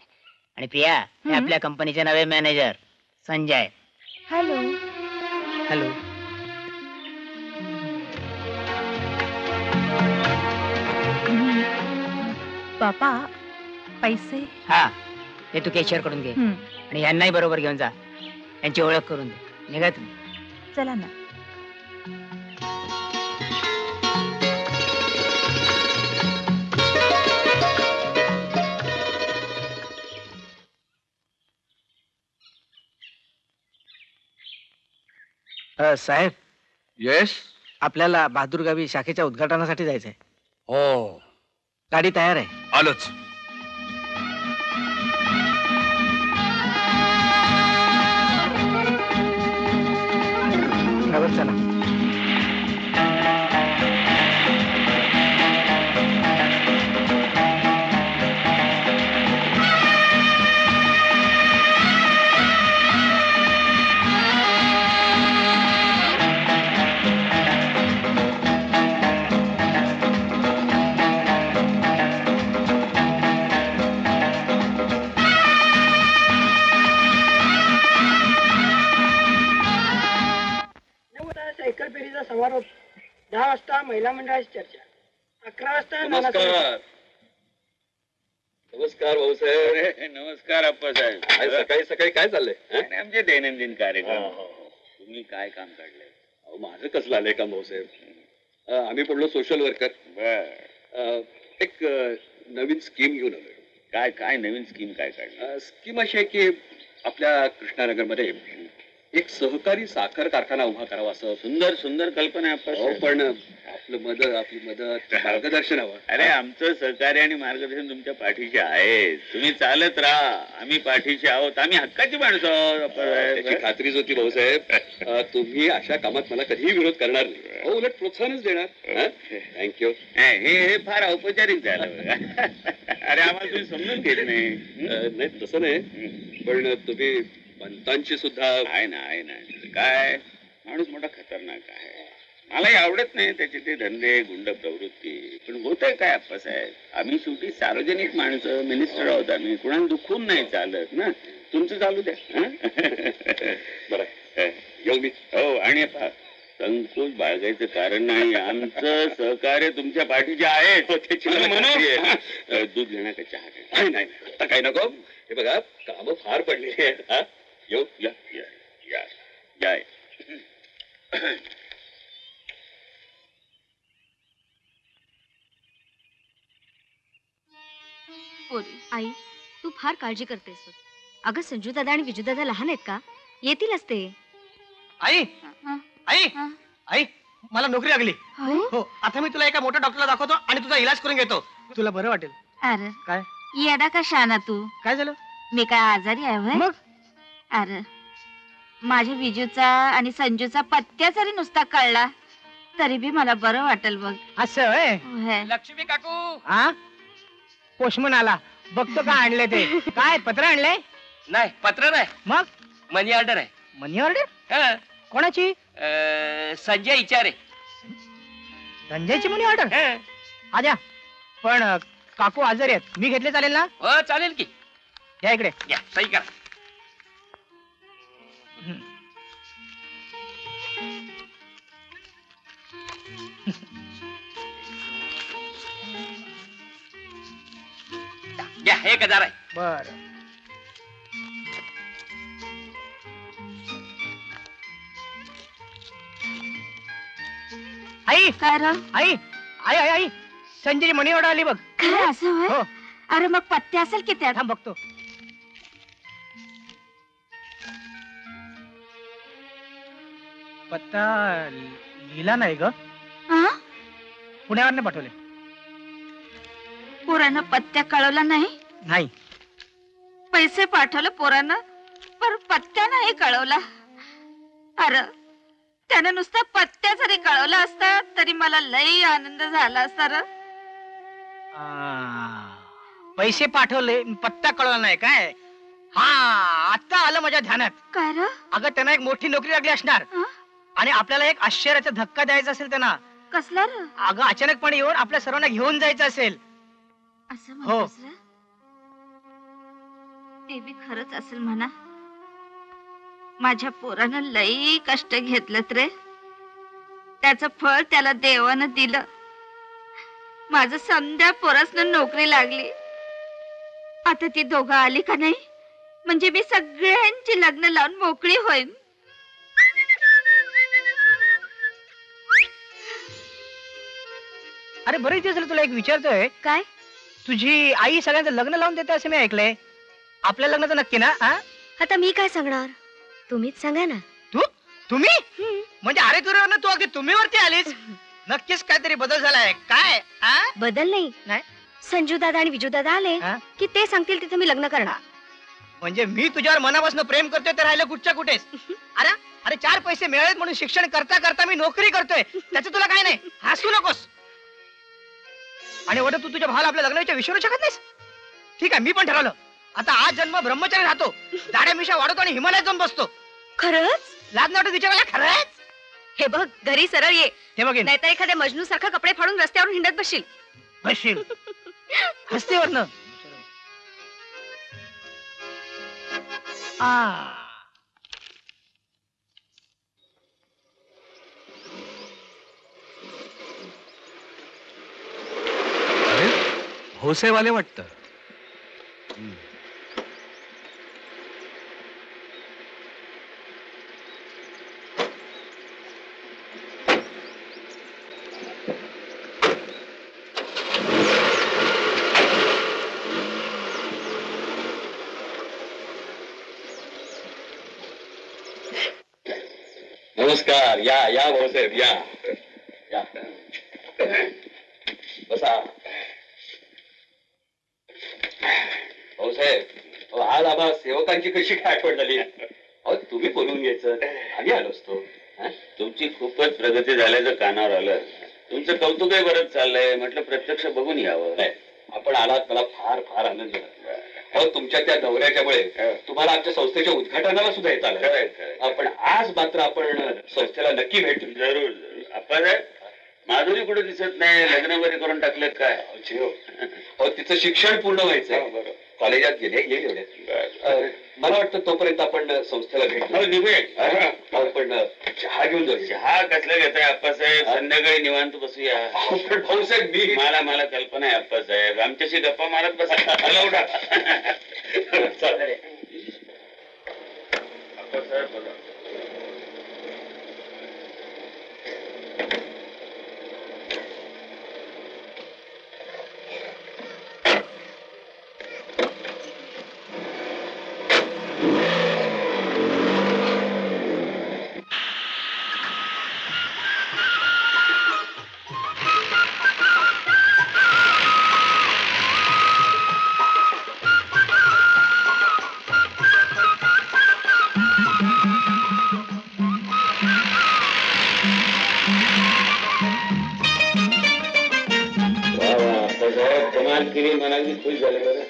आणि प्रिया हे आपल्या कंपनीचे नवे मॅनेजर संजय. हॅलो. हॅलो. पप्पा पैसे. हा, ते तू कॅशियर कडून घे आणि यांनाही बरोबर घेऊन जा. यांची ओळख करून दे. निघा तुम्ही. चला ना. साहेब, येस. आपल्याला बहादूर गावी शाखेच्या उद्घाटनासाठी जायचंय. हो, गाडी तयार आहे. आलोच. ड्रायव्हर चला. सायकल फेरीचा समारोप. 10 वाजता महिला मंडळाची चर्चा. 11 वाजता नमस्कार. नमस्कार भाऊसाहेब. नमस्कार आप्पासाहेब. सकाळी सकाळी काय चाललंय? आमचे दैनंदिन कार्यक्रम. तुम्ही काय काम काढलंय? माझं कसलं आलंय काम भाऊसाहेब? आम्ही पडलो सोशल वर्कर. एक नवीन स्कीम घेऊन आलोय. काय काय नवीन स्कीम काय काढलं? स्कीम अशी आहे की आपल्या कृष्णानगरमध्ये एक सहकारी साखर कारखाना उभा करावा. असं सुंदर सुंदर कल्पना आहे. पण आपली मदत मार्गदर्शन हवं. अरे आमचं सहकार्य आणि मार्गदर्शन तुमच्या पाठीशी आहे. तुम्ही चालत राहा, आम्ही पाठीशी आहोत. आम्ही हक्काची माणसं आहोत. त्याची खात्रीच होती भाऊसाहेब. तुम्ही अशा कामात मला कधीही विरोध करणार नाही, उलट प्रोत्साहनच देणार. थँक्यू. हे फार औपचारिक झालं. अरे आम्हाला तुम्ही समजून घेत नाही. तसं नाही, पण तुम्ही पंतांची सुद्धा आहे ना. काय माणूस मोठा खतरनाक आहे. मलाही आवडत नाही त्याचे ते धंदे, गुंड प्रवृत्ती. पण होतंय काय आप्पासाहेब, आम्ही शेवटी सार्वजनिक माणसं, मिनिस्टर आहोत. आम्ही कुणाला दुखून नाही चालत ना. तुमचं चालू द्या. बरं, येऊ मी. हो, आणि संकोच बाळगायचं कारण नाही. आमचं सहकार्य तुमच्या पाठीचे आहे. दूध घेणार का चहा? नाही, आता काही नको. हे बघा, कामं फार पडली आहेत. येऊ. या या या या. आई, तू फार काळजी करतेस. अगं संजू दादा आणि विजू दादा लहान आहेत का? येतीलच ते. आई आई आई, मला नोकरी लागली. हो, आता मी तुला एका मोठ्या डॉक्टरला दाखवतो आणि तुझा इलाज करून घेतो. तुला बरं वाटेल. अरे काय येडा का शाना तू? काय झालं? मी काय आजारी आहे व्हय? मग अरे माझ्या विजूचा आणि संजूचा पत्त्या जरी नुसता कळला तरी बी मला बरं वाटेल बघ. असं होय? व्हय. लक्ष्मी काकू. हा, पोस्टमन आला. बघतो का आणले ते. काय पत्र आणलंय? नाही, पत्र नाही, मग मनी ऑर्डर आहे. मनी ऑर्डर? कोणाची? संजय इचारे. संजयची मनी ऑर्डर? आजा, पण काकू आजारी आहेत. मी घेतले चालेल ना? हो चालेल की. या इकडे. या, सही करा. घ्या, 1000 आहे. बर. आई काय र? आई आई आई आई संजयची मनी ऑर्डर आली बघ. खरं असं होय? हो. अरे मग पत्ते असेल की त्यात? थांब बघतो. पत्ता लिहिला नाही ग. हा? पुण्यावरनं पाठवले. पोरानं पत्त्या कळवला नाही? नाही. पैसे पाठवले पोरानं, पण पत्त्या नाही कळवला. अरे त्यानं नुसता पत्त्या जरी कळवला असता तरी मला लई आनंद झाला असता र. पैसे पाठवले, पत्ता कळवला नाही काय? हा, आता आलं माझ्या ध्यानात. काय र? अगं त्यांना एक मोठी नोकरी लागली असणार आणि आपल्याला एक आश्चर्याचा धक्का द्यायचा असेल त्यांना. कसला र? अगं अचानकपणे येऊन आपल्या सर्वांना घेऊन जायचं असेल. असं हो. म्हणतोस र? ते बी खरंच असेल म्हणा. माझ्या पोरानं लई कष्ट घेतलं रे. त्याचं फळ त्याला देवानं दिलं. माझं समद्या पोरासनं नोकरी लागली. आता ती दोघं आली का नाही म्हणजे मी सगळ्यांची लग्न लावून मोकळी होईन. अरे बरेच दिवस झाले तुला एक विचारतोय. काय? तुझी आई सगळ्यांचं लग्न लावून देते असं मी ऐकलंय. आपल्या लग्नाचं नक्की ना? आता मी काय सांगणार, तुम्हीच सांगा ना. तुम्ही म्हणजे अरे तुझ्यावर तू अगदी तुम्ही वरती आलीस. नक्कीच काहीतरी बदल झालाय काय? बदल नाही. संजू दादा आणि विजू दादा आले की ते सांगतील तिथे मी लग्न करणार. म्हणजे मी तुझ्यावर मनापासून प्रेम करतोय तर राहिलं कुठच्या कुठेच. अरे अरे 4 पैसे मिळालेत म्हणून शिक्षण करता करता मी नोकरी करतोय. त्याचं तुला काय नाही. हसू नकोस. आणि वडा तू तुझ्या भावाला आपल्या लग्नाच्या विसरू शकत नाहीस. ठीक आहे, मी पण ठरवलं आता आज जन्म ब्रह्मचारी राहतो. दाड्या मिशा वाढवतो आणि हिमालयात जाऊन बसतो. खरंच? लाज नव्हतं विचारायला. खरंच? हे बघ घरी सरळ ये. हे बघ नाहीतर एखाद्या मजनू सारखा कपडे फाडून रस्त्यावरून हिंडत बसशील. बसशील हस्तेवरनं. भोसेवाले वाटतं. नमस्कार. या या भाऊसाहेब या या बसा. भाऊसाहेब आज आम्हा सेवकांची कशी काय आठवण झाली? अहो तुम्ही बोलून घ्यायचं, आम्ही आलो असतो. तुमची खूपच प्रगती झाल्याचं कानावर आलं. तुमचं कौतुकही बरंच चाललंय. म्हटलं प्रत्यक्ष बघून यावं. आपण आलात मला फार फार आनंद झाला. अहो तुमच्या त्या दौऱ्याच्यामुळे तुम्हाला आमच्या संस्थेच्या उद्घाटनाला सुद्धा येत आलं. पण आज मात्र आपण संस्थेला नक्की भेटू. जरूर जरूर. आपण माधुरी कुठे दिसत नाही. लग्न बरे करून टाकलेत काय? हो तिचं शिक्षण पूर्ण व्हायचंय. कॉलेजात गेले येईल एवढ्यात. मला वाटतं तोपर्यंत आपण संस्थेला भेटू. पण चहा घेऊन जाऊ. चहा कसला घेताय आप्पासाहेब? संध्याकाळी निवांत बसूया. पण भाऊसाहेब मी मला कल्पना आहे आप्पासाहेब. आमच्याशी गप्पा मारत बसा. हॅलो उठा. आप्पासाहेब बघा. मनाची खुश झाले बरं.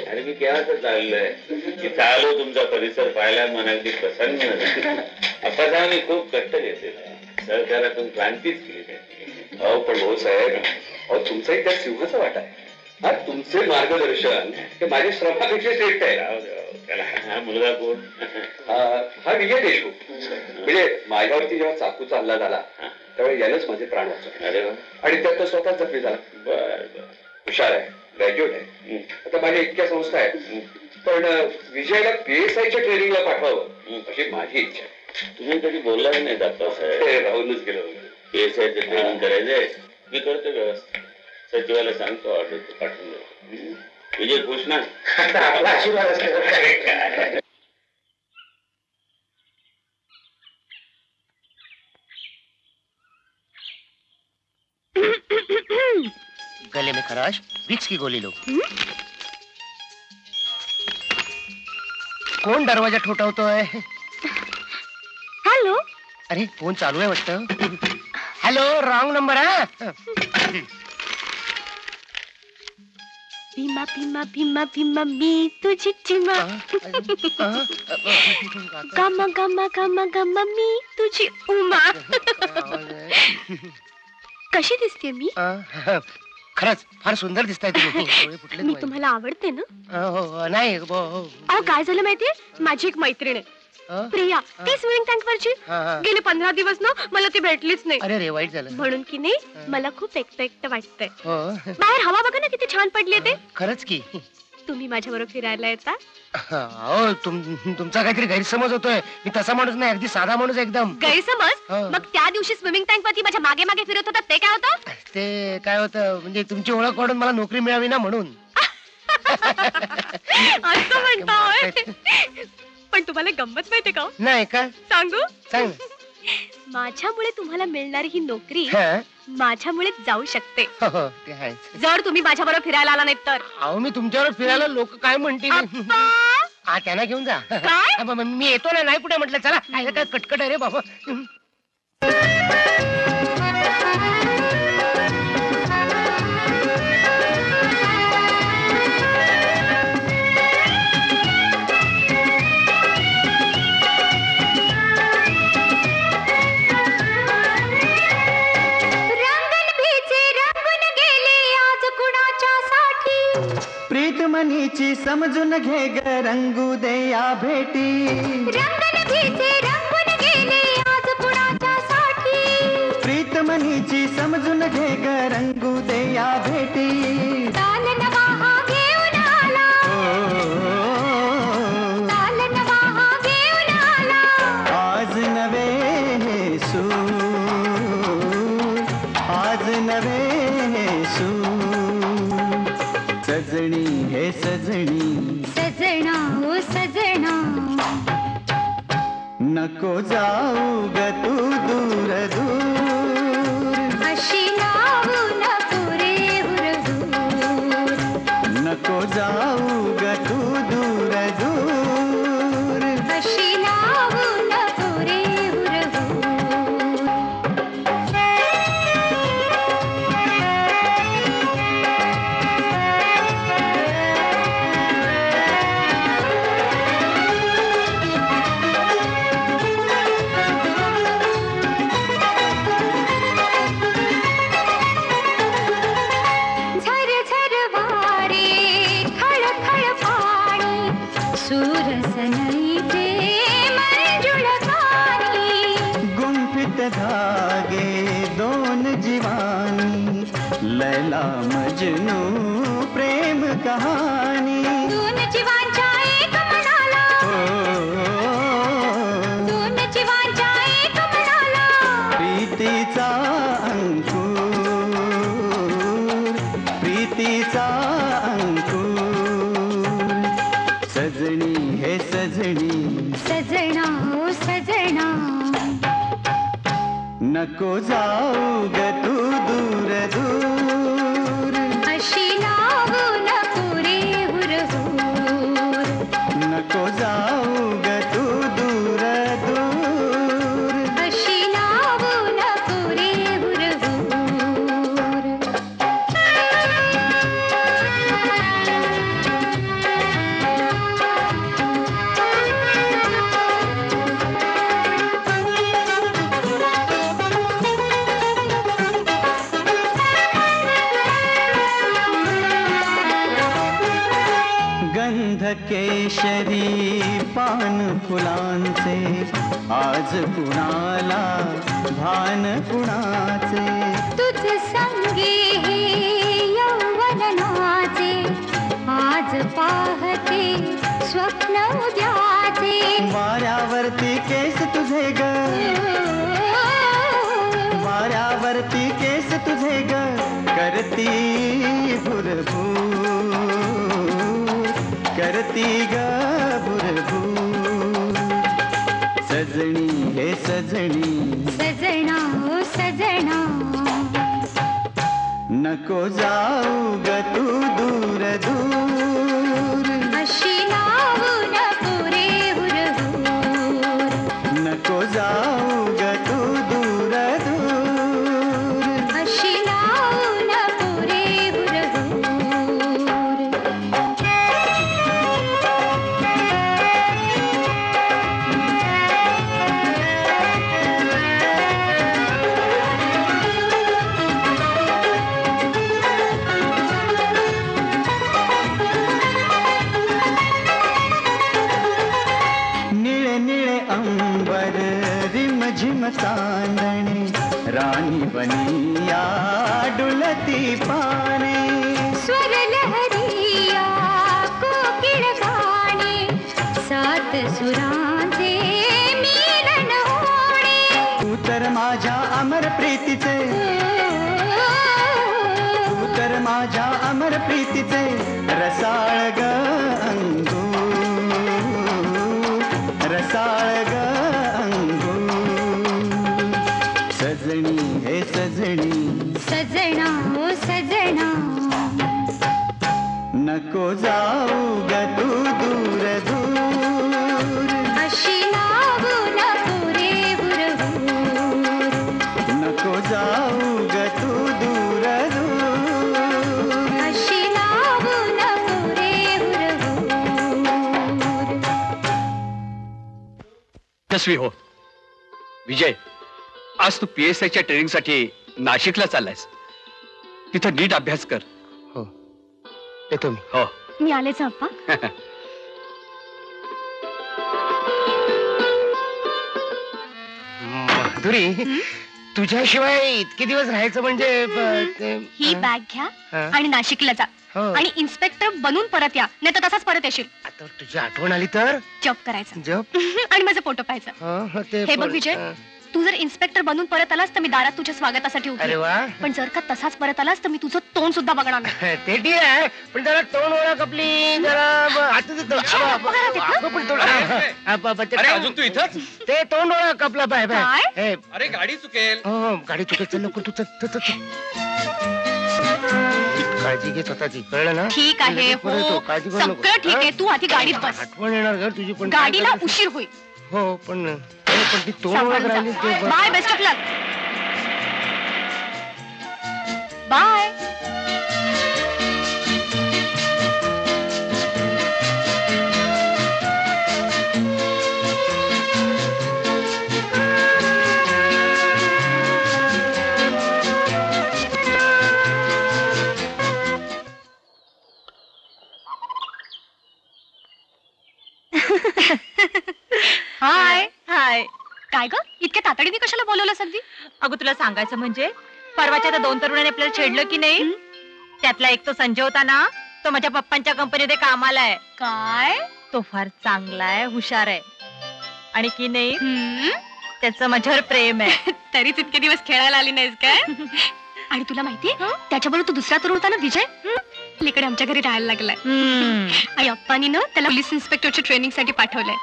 अरे मी केव्हाच चाललोय की चालू तुमचा परिसर पाहायला मन अगदी प्रसन्न. आपण मी खूप कष्ट घेतले. सहकारातून क्रांतीच केली. अहो पण भाऊ साहेब अहो तुमचाही त्या सिंहाचा वाटा आहे. हा तुमचे मार्गदर्शन हे माझ्या श्रमापेक्षा श्रेष्ठ आहे. हा मुलगा कोण? हा विजय देशमुख. म्हणजे माझ्यावरती जेव्हा चाकूचा हल्ला झाला त्यावेळी यानंच माझे प्राण वाचवले. अरे आणि त्यात तो स्वतः जखमी झाला. बर हुशार आहे, ग्रॅज्युएट आहे. आता माझ्या इतक्या संस्था आहेत पण विजयला PSIच्या ट्रेनिंगला पाठवावं अशी माझी इच्छा आहे. तुम्ही कधी बोलला नाही दत्तासाहेब. ते राहूनच गेलो. PSIचं ट्रेनिंग करायचंय मी करतो व्यवस्था. सचिवाला सांगतो ऑर्डर पाठवून देतो. विजय खुश ना? आपला आशीर्वाद असतो. गले में खराश, विक्स की गोली लो. कोण दरवाजा ठोठावतोय? हॅलो. अरे फोन चालू आहे वाटतं. Hello, wrong number. हा भीमा भीमा भीमा भीमा मी तुझी चिमा. गमा गमा गमा गमा मी तुझी उमा. कशी दिसते मी? खरंच फार सुंदर दिसताय तुम्ही. मी तुम्हाला आवडते ना? नाही. अहो काय झालं माहितीये, माझी एक मैत्रीण आहे प्रिया, ती स्विमिंग टँक वरची. गेले 15 दिवस ना मला ती भेटलीच नाही. अरे रे, वाईट झालं. म्हणून की नाही मला खूप एकटं एकटं वाटतंय. बाहेर हवा बघा ना किती छान पडली ते. खरंच की. तुम्ही माझ्याबरोबर फिरायला येता? हो, तुमचा काहीतरी गैरसमज होतोय. मी तसा माणूस नाही, अगदी साधा माणूस एकदम. गैरसमज? मग त्या दिवशी स्विमिंग टँक वरती माझ्या मागे मागे फिरत होता ते काय होतं? ते काय होतं म्हणजे तुमची ओळख काढून मला नोकरी मिळावी ना म्हणून. असं म्हणताय. पण तुम्हाला गंमत माहितीये का? नाही का? सांगू? सांग. माझ्यामुळे तुम्हाला मिळणारी ही नोकरी हा? माझ्यामुळे जाऊ शकते. हो, ते आहेच. जर तुम्ही माझ्याबरोबर फिरायला आला नाहीत तर. अहो, मी तुमच्यावर फिरायला लोक काय म्हणतील? त्यांना घेऊन जा. काय? मी येतो ना. नाही कुठे म्हटलं. चला. काय कटकट आहे रे बाबा. प्रीतमनीची समजून घे ग, रंगू दे या भेटी. प्रीतमनीची समजून घे ग, रंगू दे या भेटी. आज नवे हे सूर, आज नवे हे सूर. सजनी हे सजनी, सजना ओ सजना, नको जाऊ ग तू दूर दूर. अशी लावू नको रे हुरहूर. नको जाऊ ग तू दूर दूर. अशी लावू नको रे हुरहूर. धागे दोन जीवानी, लैला मजनू प्रेम कहानी. दोन जीवांच्या एक मनाला, दोन जीवांच्या एक मनाला. प्रीतीचा अंकुर, प्रीतीचा अंकुर. सजनी हे सजनी, सजना ओ सजना, नको जाऊ ग तू दूर दूर. अशी लावू नको रे हुरहूर. नको जाऊ ग तू दूर दूर. अशी लावू नको रे हुरहूर. गंध केशरी पान फुलांचे, आज कुणाला भान कुणाचे. तुझ संगी हे यौवन नाचे, आज पाहते स्वप्न उद्याचे वाऱ्यावरती केस तुझे ग वाऱ्यावरती केस तुझे ग करती भुरभूर करती ग भुरभूर सजणी हे सजणी सजना ओ सजना नको जाऊ ग तू दूर दूर अशी लावून पुरे हुरहुर नको जाऊ ग तू दूर दूर अशी लावून पुरे हुरहुर निळे निळे अंबर रिमझिम चांदणे राणी बनिया डुलती पाने स्वर लहरिया कोकिळ गाणे सात सुरांचे मिलन होणे तू तर माझ्या अमर प्रीतीचे तू तर माझ्या अमर प्रीतीचे रसाळ ग अंगूर रसाळ ग अंगूर सजणी हे सजणी सजना ओ सजना नको जाऊ ग तू दूर दूर अशी लावून पुरे हुरहुर नको जाऊ ग तू दूर दूर अशी लावून पुरे हुरहुर यशस्वी हो. विजय, आज तू PSIच्या ट्रेनिंगसाठी नाशिकला चाललायस. तिथं नीट अभ्यास कर. हो येतो मी. हो. मी आलेच अप्पा. माधुरी, तुझ्याशिवाय इतके दिवस राहायचं म्हणजे ही बॅग घ्या आणि नाशिकला जा हो. आणि इन्स्पेक्टर बनून परत या, नाही तर तसाच परत येशील. आता तुझी आठवण आली तर जॉब करायचा जप आणि माझा फोटो पाहायचा. ते हे बघ विजय, तू जर इन्स्पेक्टर बनून परत आलास तर मी दारात तुझ्या स्वागतासाठी उभी अरे आहे. वा. पण जर का तसाच परत आलास तर मी तुझं तोंड सुद्धा बघणार नाही. ते ठीक आहे, पण जरा तोंड ओळख आपली जरा हात देतो. अरे अजून तू इथंच? ते तोंड ओळख आपला बाय बाय. काय? अरे गाडी चुकेल. हो गाडी चुकेल. चल लवकर तू चल चल चल. काळजी घे स्वतःची, कळलं ना? ठीक आहे, लगेच परत येतो, हो काळजी करू नको. सगळं ठीक आहे, तू आधी गाडीत बस. आठवण येणार ग तुझी, पण गाडीला उशीर होईल. हो पण ती तोंड ओळख राहिली ते बघ. Bye, best of luck. Bye. Hi hi. काय ग, इतक्या तातडीने कशाला बोलवलं अगदी? अगं तुला सांगायचं म्हणजे परवाच्या त्या 2 तरुणांनी आपल्याला छेडलं की नाही, त्यातला एक तो संजय होता ना, तो माझ्या पप्पांच्या कंपनीत कामाला आहे. काय? तो फार चांगला आहे, हुशार आहे आणि की नाही त्याचं माझ्यावर प्रेम आहे. तरीच इतके दिवस खेळायला आली नाहीस काय? आणि तुला माहितीये त्याच्याबरोबर तू दुसरा तरुण होता ना विजय, इकडे आमच्या घरी राहायला लागलाय. आणि अप्पानी ना त्याला पोलीस इन्स्पेक्टरच्या ट्रेनिंग साठी पाठवलंय.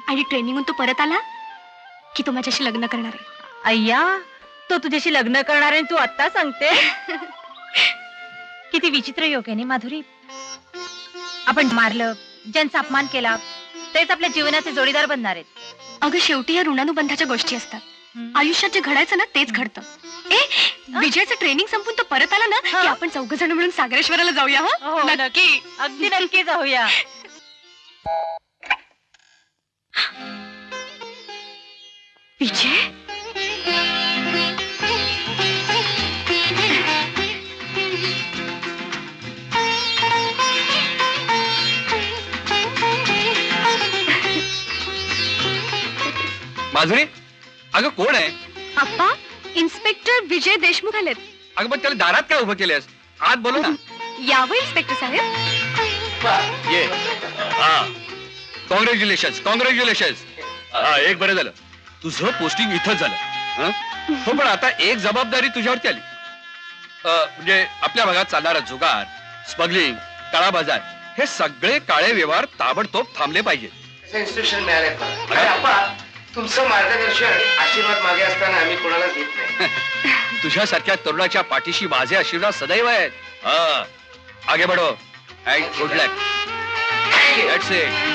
आणि ट्रेनिंगून तो परत आला की तो माझ्याशी लग्न करणार आहे. अय्या, तो तुझ्याशी लग्न करणार आहे तू आता सांगते? किती विचित्र योग आहे ना माधुरी. आपण मारलं, ज्यांचा अपमान केला तेच आपल्या जीवनाचे जोडीदार बनणार आहेत. अगं शेवटी या ऋणानुबंधाच्या गोष्टी असतात. आयुष्यात जे घडायचं ना तेच घडतं. विजयचं ट्रेनिंग संपून तो परत आला ना की आपण 4 जण मिळून सागरेश्वराला जाऊया. हो नक्की, अगदी नक्की जाऊया. विजय, माधुरी, अगं कोण आहे? अप्पा, इन्स्पेक्टर विजय देशमुख आलेत. अगं पण त्याला दारात काय उभं केलेस? आत बोलव ना. यावं इन्स्पेक्टर साहेब. ये. हा कॉंग्रॅच्युलेशन. हा, एक बरं झालं तुझं पोस्टिंग इथंच झालं. हं? हो, पण आता एक जबाबदारी तुझ्यावरती आली. म्हणजे आपल्या भागात चालणारा जुगार, स्मगलिंग, काळा बाजार हे सगळे काळे व्यवहार ताबडतोब थांबले पाहिजेत. इन्स्ट्रक्शन मिळाले. तुमचं मार्गदर्शन आशीर्वाद मागे असताना आम्ही कोणाला देत नाही. तुझ्यासारख्या तरुणाच्या पाठीशी माझे आशीर्वाद सदैव आहेत. हा, आगे बढो and good luck. That's it.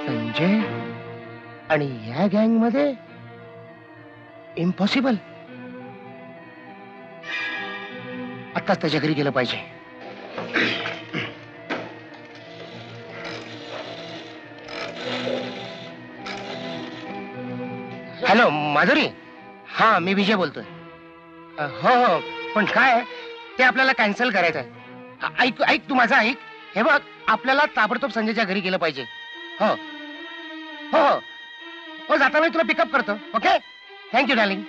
Sanjay आणि या गँग मध्ये इम्पॉसिबल. आताच त्याच्या घरी गेलं पाहिजे. हॅलो माधुरी. हा, मी विजय बोलतोय. हो हो, पण काय ते आपल्याला कॅन्सल करायचं आहे. ऐक ऐक, तू माझं ऐक. हे बघ, आपल्याला ताबडतोब संजयच्या घरी गेलं पाहिजे. हो हो हो हो, जाता मी तुला पिकअप करतो. Okay, thank you darling.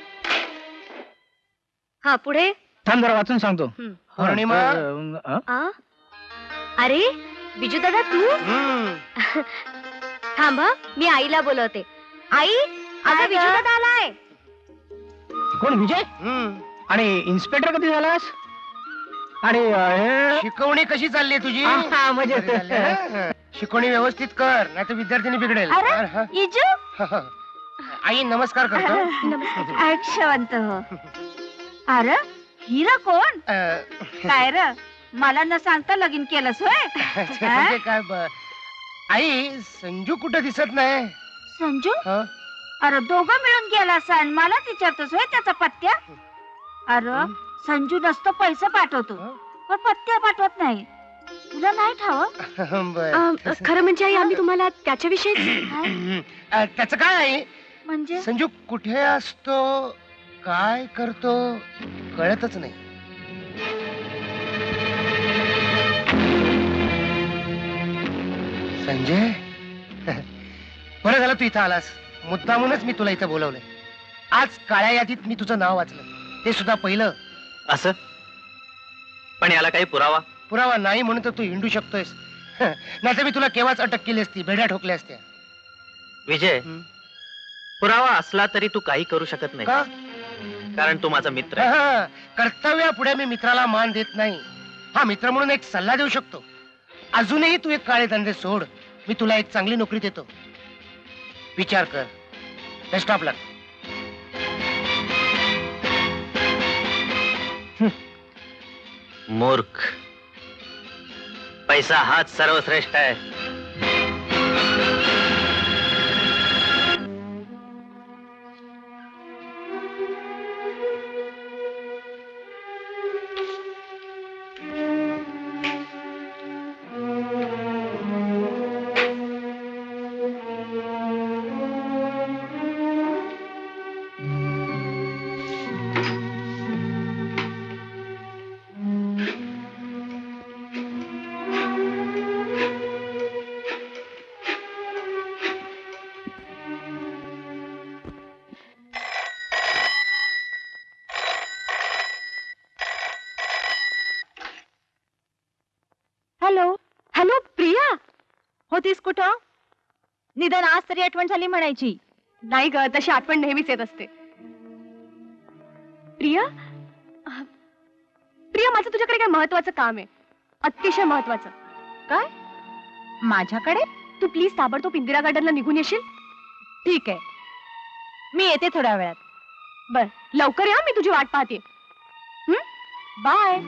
हा, पुढे. थांब जरा वाचून सांगतो. पौर्णिमा. अरे बिजू दादा, तू थांब हं, मी आईला बोलवते. आई, आता बिजू दादा आलाय. कोण, विजय? आणि इन्स्पेक्टर कधी झालास? आणि शिकवणी कशी चालली तुझी? म्हणजे शिकवणी व्यवस्थित कर, नाही तर विद्यार्थ्यांनी बिघडेल. आई नमस्कार करतो. अक्षवंत हो. अरे हिरा कोण? काय र, मला न सांगता लगीन केलंस होय? म्हणजे काय आई, संजू कुठं दिसत नाही. संजू? अरे दोघं मिळून गेला सण, मला विचारतोस होय त्याचा पत्त्या? अरे संजू नसतो पैसे पाठवतो, पण पत्त्या पाठवत नाही. तुला नाही ठाव? खरं म्हणजे आई, आम्ही तुम्हाला त्याच्याविषयी. त्याचं काय आहे म्हणजे? संजू कुठे असतो, काय करतो, कळतच नाही. संजय, बरं झालं तू इथं आलास. मुद्दामूनच मी तुला इथं बोलवलंय. आज काळ्या यादीत मी तुझं नाव वाचलं, ते सुद्धा पहिलं. असं? पण याला काही पुरावा? पुरावा नाही म्हणून तर तू हिंडू शकतोयस. नाही तर मी तुला केव्हाच अटक केली असती, भेड्या ठोकल्या असत्या. विजय, पुरावा असला तरी तू काही करू शकत नाही, कारण तू माझा मित्र आहे. कर्तव्यापुढे मी मित्राला मान देत नाही. हा, मित्र म्हणून एक सल्ला देऊ शकतो. अजूनही तू एक काळे धंदे सोड, मी तुला एक चांगली नोकरी देतो. विचार कर. बेस्ट ऑफ लक. मूर्ख. पैसा हाच सर्वश्रेष्ठ आहे. हॅलो प्रिया, होतीस कुठं? निदान आज तरी आठवण झाली म्हणायची. नाही ग, तशी आठवण नेहमीच येत असते. प्रिया, प्रिया, माझं तुझ्याकडे काय महत्वाचं काम आहे, अतिशय महत्वाचं. काय? माझ्याकडे? तू प्लीज ताबडतोब इंदिरा गार्डनला निघून येशील? ठीक आहे, मी येते थोड्या वेळात. बर, लवकर या, मी तुझी वाट पाहते. बाय.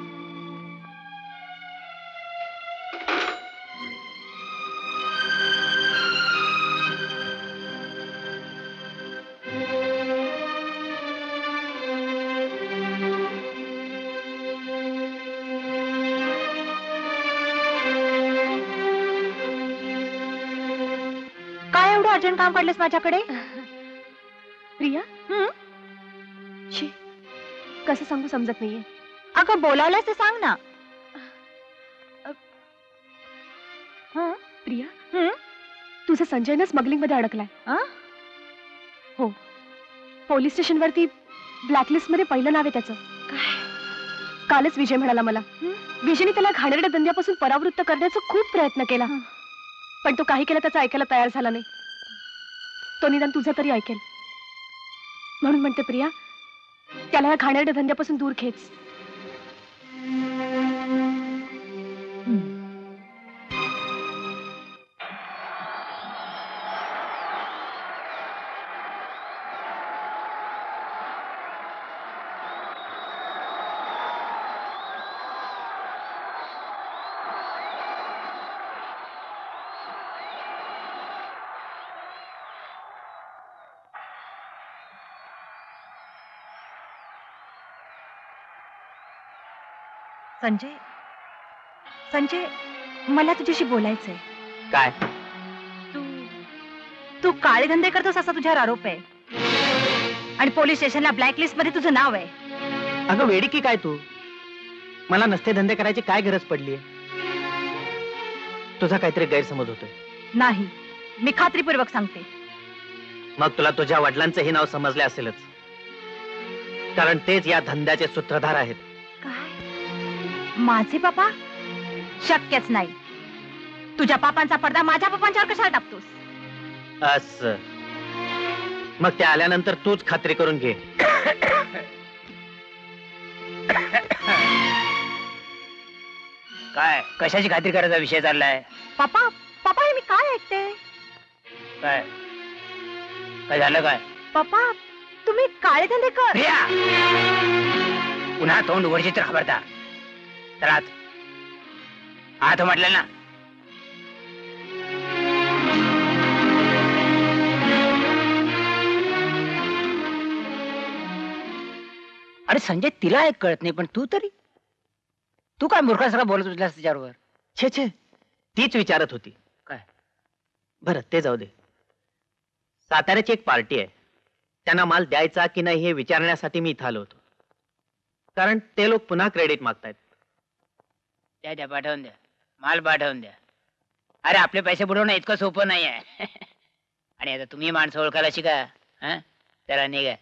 अर्जंट काम पडलेस माझ्याकडे? प्रिया शी, कसं सांगू समजत नाहीये. अगं बोलावलंस ते सांग ना. प्रिया तुझा संजय ना स्मगलिंग मध्ये अडकलाय. हो, पोलीस स्टेशन वरती ब्लॅकलिस्ट मध्ये पहिलं नाव आहे त्याचं. कालच विजय म्हणाला मला. विजयने त्याला घाणेरड्या धंद्यापासून परावृत्त करण्याचा खूप प्रयत्न केला, पण तो काही केला त्याचा ऐकायला तयार झाला नाही. तो निदान तुझा तरी ऐकेल म्हणून म्हणते प्रिया, त्याला या घाणेरड्या धंद्यापासून दूर खेच. संजय, संजय, मला तुझ्याशी बोलायचंय. काय? तू काळे धंदे करतोस असा तुझ्यावर आरोप आहे, आणि पोलीस स्टेशनला ब्लॅकलिस्ट मध्ये तुझं नाव आहे. अगं वेडी की काय तू? मला नसते धंदे करायची काय गरज पडलीये? तुझा काहीतरी गैरसमज होतोय. नाही, मी खात्रीपूर्वक सांगते. मग तुला तुझ्या वडिलांचं हे नाव समजले असेलच, कारण तेच या धंद्याचे सूत्रधार आहेत. माझे पापा? शक्यच नाही. तुझ्या पापांचा पडदा माझ्या पापांच्यावर कशाला टाकतोस? असं मग ते आल्यानंतर तूच खात्री करून घे. काय कशाची खात्री करायचा विषय चाललाय? पापा, पापा हे मी काय ऐकते? काय काय झालं? काय पापा तुम्ही काळे धंदे कर? पुन्हा तोंड उघडची तर खबरदार. तर आत म्हटलं ना. अरे संजय, तिला एक कळत नाही, पण तू काय मूर्खासारखा बोलत होतास तिच्यावर? छे छे, तीच विचारत होती. काय? बरं ते जाऊ दे. साताऱ्याची एक पार्टी आहे, त्यांना माल द्यायचा की नाही हे विचारण्यासाठी मी इथं आलो होतो, कारण ते लोक पुन्हा क्रेडिट मागतायत. द्या पाठवून द्या, माल पाठवून द्या. अरे आपले पैसे बुडवणं इतकं सोपं नाही आहे. आणि आता तुम्ही माणसं ओळखायला शिका. त्याला निघा.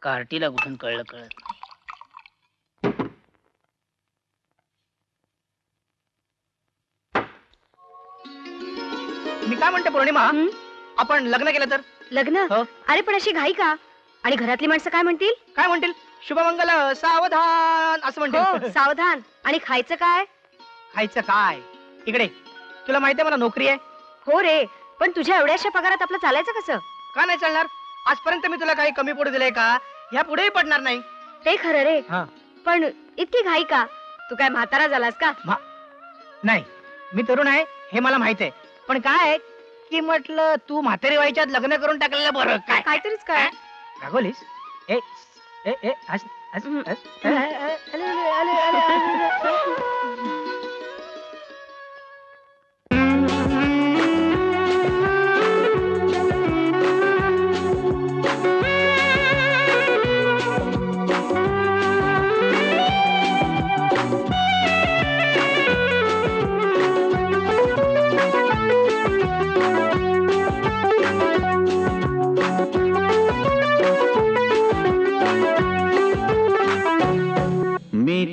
कार्टीला कुठून कळलं कळत नाही. मी काय म्हणते पौर्णिमा, आपण लग्न केलं तर? लग्न? अरे पण अशी घाई का? आणि घरातली माणसं काय म्हणतील? काय म्हणतील? शुभमंगल सावधान असं म्हणतील. सावधान. आणि खायचं काय? खायचं काय? इकडे, तुला माहिती आहे मला नोकरी आहे. हो रे, पण तुझ्या एवढ्याशा पगारात आपलं चालायचं कसं? का नाही चालणार? आजपर्यंत मी तुला काही कमी पडू दिलंय का? ह्या पुढेही पडणार नाही. ते खरं रे, पण इतकी घाई का? तू काय म्हातारा झालास का? नाही, मी तरुण आहे हे मला माहित आहे, पण काय की म्हटलं तू म्हातारी व्हायच्यात लग्न करून टाकलेलं बरं. काय काहीतरीच काय रागवलीस? ए ए ए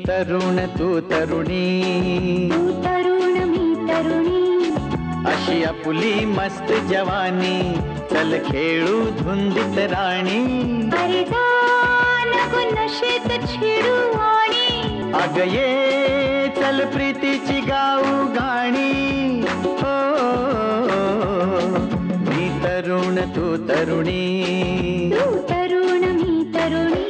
तरुण तू तरुणी, तू तरुण मी तरुणी, अशी आपुली मस्त जवानी, चल खेळू धुंदीत राणी. अरे नको नशेत छिडू आणि, अग ये चल प्रीतीची गाऊ गाणी. हो मी तरुण तू तरुणी, तू तरुण मी तरुणी.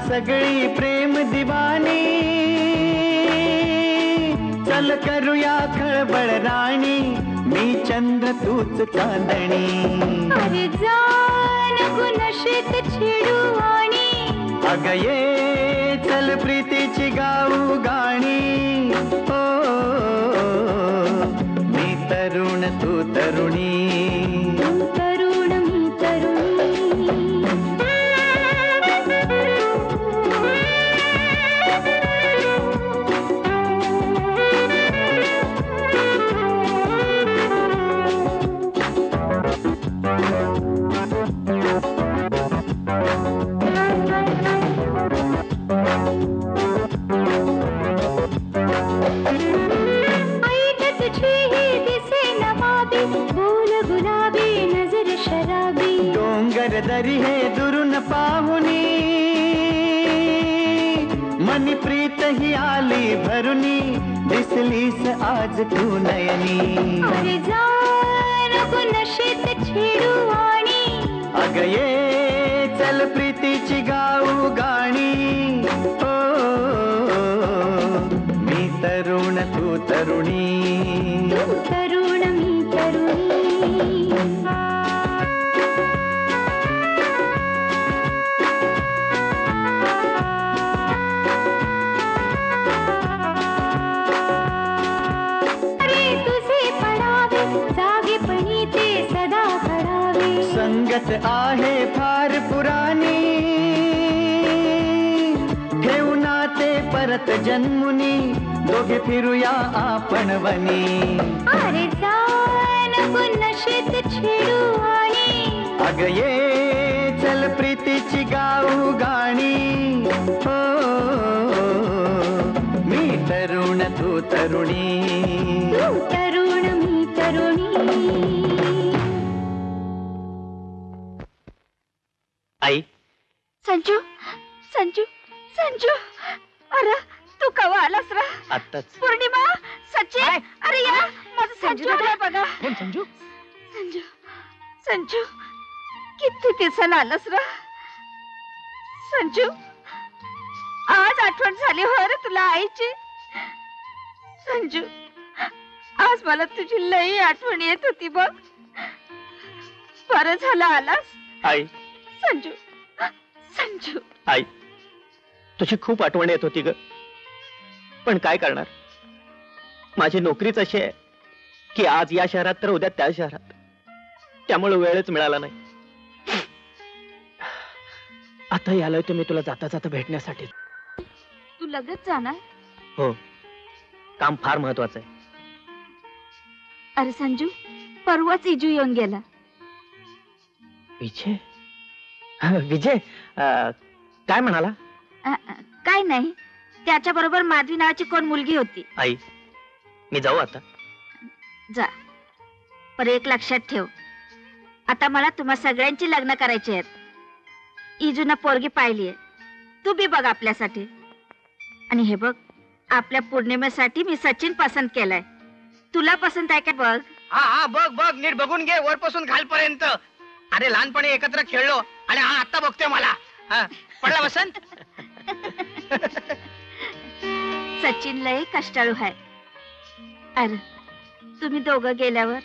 सगळी प्रेम दिवानी, चल करूया खळबळ राणी, मी चंद्र तूच चांदणी. अरे जान गुनशीत छिडू आणि अग ये चल प्रीतीची गाऊ गाणी. ओ मी तरुण तू तरुणी, तू तरुण मी तरुणी. दरी हे दुरून पाहुनी, मनी प्रीत ही आली भरुनी, दिसलीस आज तू नयनी. अरे जान गुनशीत छिडू आणि अग ये चल प्रीतीची गाऊ गाणी. ओ मी तरुण तू तरुणी, तू तरुण मी तरुणी. संगत आहे फार पुराणी, ठेवू नाते परत जन्मुनी, दोघे फिरूया आपण वनी. अरे जान गुनशीत छिडू आणि अग ये चल प्रीतीची गाऊ गाणी. हो मी तरुण तू तरुणी, तू तरुण मी तरुणी. आई संजू संजू संजू, अरे तू कवा आलास रा? आत्ताच. पौर्णिमा, सचिन, अरे या माझं संजू आलाय बघा. कोण संजू? संजू संजू किती दिवसाला आलास रा? संजू आज आठवण झाली हो रे तुला आईची. संजू आज मला तुझी लई आठवण येत होती बघ. बरं झालं आलास. आई संजू संजू. आई तुझी खूप आठवण येत होती ग, पण काय करणार, माझी नोकरीच अशी आहे की आज या शहरात तर उद्या त्या शहरात, त्यामुळे वेळच मिळाला नाही. आता आलोय तुम्ही तुला जाता जाता भेटण्यासाठी. तू लगेच जाणार? हो, काम फार महत्वाचं आहे. अरे संजू, परवाच इजू येऊन गेला. विजय? विजय काय म्हणाला? काय नाही, त्याच्या बरोबर माधवी नावाची कोण मुलगी होती. आई मी जाऊ आता? जा, पर एक लक्षात ठेव, आता मला तुम्हा सगळ्यांची लग्न करायची आहेत. इजून पोरगी पाहिलीये, तू बी बघ आपल्यासाठी. आणि हे बघ, आपल्या पौर्णिमेसाठी मी सचिन पसंत केलाय. तुला पसंत आहे का बघ? हा हा बघ बघ, नीट बघून घे वरपासून खालपर्यंत. अरे लहानपणी एकत्र खेळलो आणि हा आता बघतोय मला. पडला वसंत. सचिन लय कष्टाळू आहे. अरे तुम्ही दोघं गेल्यावर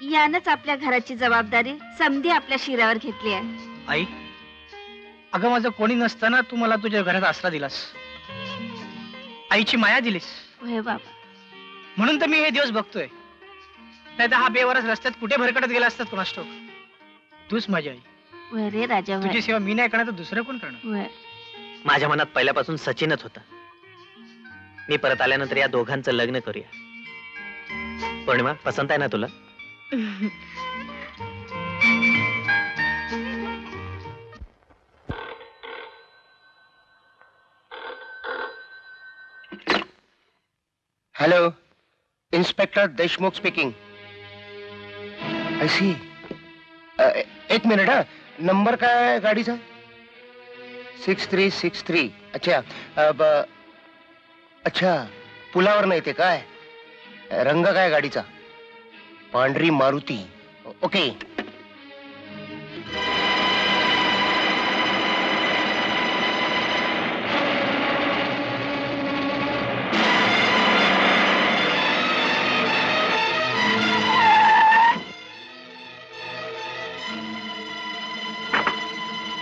यानच आपल्या घराची जबाबदारी समधी आपल्या शिरावर घेतली आहे. आई, अगं माझं कोणी नसताना तू मला तुझ्या घरात आसरा दिलास, आईची माया दिलीस. होय बाबा, म्हणून तर मी हे दिवस बघतोय. नाही तर हा बेवारस रस्त्यात कुठे भरकटत गेला असतात कोणास ठाऊक. तूच माझी आई. होय रे राजा, होय. तुझी सेवा मी नाही करणार तर दुसरं कोण करणार? होय. माझ्या मनात पहिल्यापासून सचिनच होता. मी परत आल्यानंतर या दोघांचं लग्न करूया. पौर्णिमा, पसंत आहे ना तुला? Hello, inspector Deshmukh speaking. ऐसी एक मिनिट हा, नंबर काय गाडीचा? 6363. अच्छा, अच्छा पुलावर नाही ते काय? रंग काय गाडीचा? पांढरी मारुती. ओके.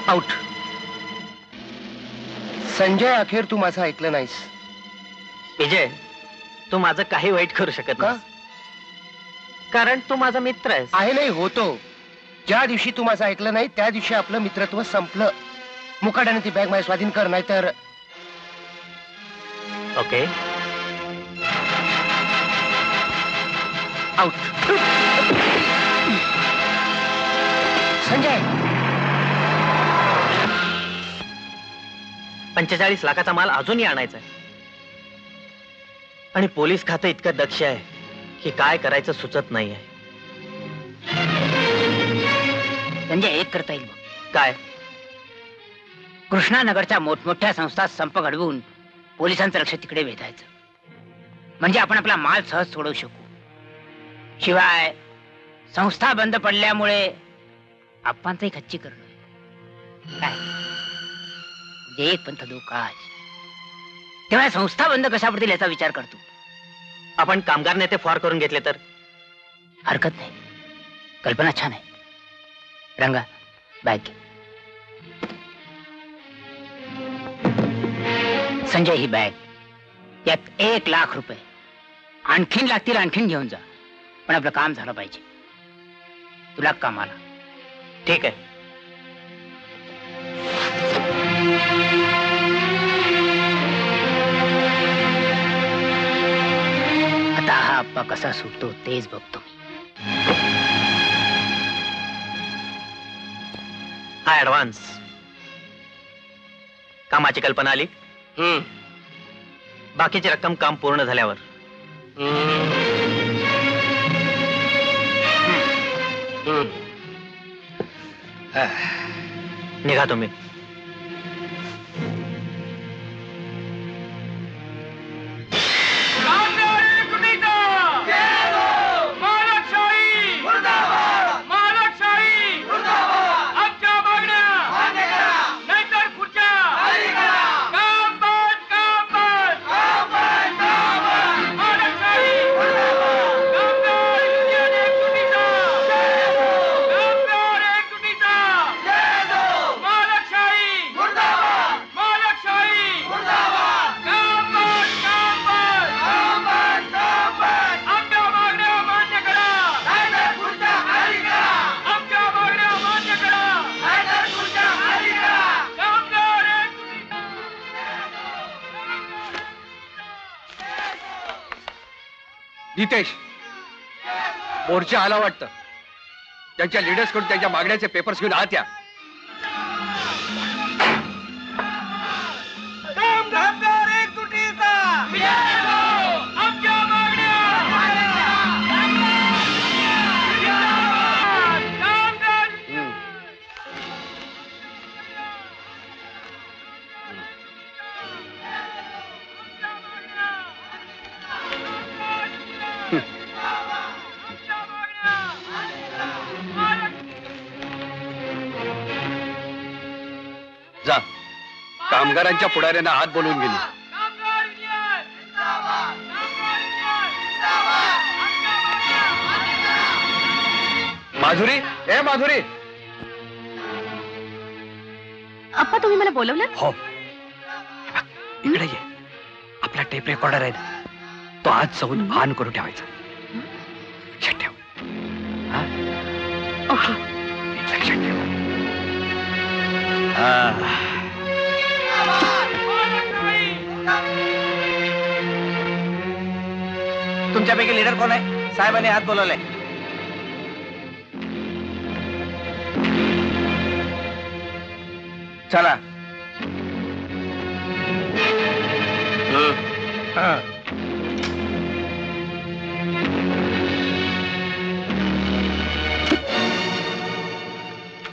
आउट. संजय, अखेर तू माझं ऐकलं नाहीस. विजय, तू माझं काही वाईट करू शकत का? कारण तू माझा मित्र आहेस. आहे नाही होतो. ज्या दिवशी तू माझं ऐकलं नाही त्या दिवशी आपलं मित्रत्व संपलं. मुकाट्याने ती बॅग माझ्या स्वाधीन कर, नाही तर. ओके. आउट. संजय, 45 लाखाचा माल अजूनही आणायचा आहे. आणि पोलीस खातं इतकं दक्ष आहे की काय करायचं सुचत नाहीये. म्हणजे एक करता येईल बघ. काय? कृष्णानगरच्या मोठमोठ्या संस्था संप घडवून पोलिसांचं लक्ष तिकडे वेधायचं. म्हणजे आपण आपला माल सहज सोडवू शकू. शिवाय संस्था बंद पडल्यामुळे आपणचंही खच्ची करणं काय म्हणजे एक पंथ दो काज. तेव्हा संस्था बंद कशा पडतील याचा विचार करतो. आपण कामगार नेते फॉर करून घेतले तर? हरकत नाही. कल्पना छान आहे. रंगा बॅग घे. संजय, ही बॅग, यात 1 लाख रुपये. आणखीन लागतील, आणखीन घेऊन जा. पण आपलं काम झालं पाहिजे. तुला कामाला. ठीक आहे. आता हा आप्पा कसा सुटतो तेच बघतो मी. हा ऍडव्हान्स. कामाची कल्पना आली? बाकीची रक्कम काम पूर्ण झाल्यावर. निघा तुम्ही. नितेश, मोर्चा आला वाटतं. त्यांच्या लीडर्स कडून त्यांच्या मागण्याचे पेपर्स घेऊन आत या. जा, कामगारांच्या पुढाऱ्यांना आत बोलवून गेली. माधुरी, ए माधुरी. अप्पा, तुम्ही मला बोलवलं? हो. इकडे ये. आपला टेप रेकॉर्डर आहे, तो आज जाऊन ऑन करून ठेवायचा. लक्षात ठेव. ओके. लक्षात ठेव. तुमच्यापैकी लीडर कोण आहे? साहेबांनी हात बोलवलाय. चला.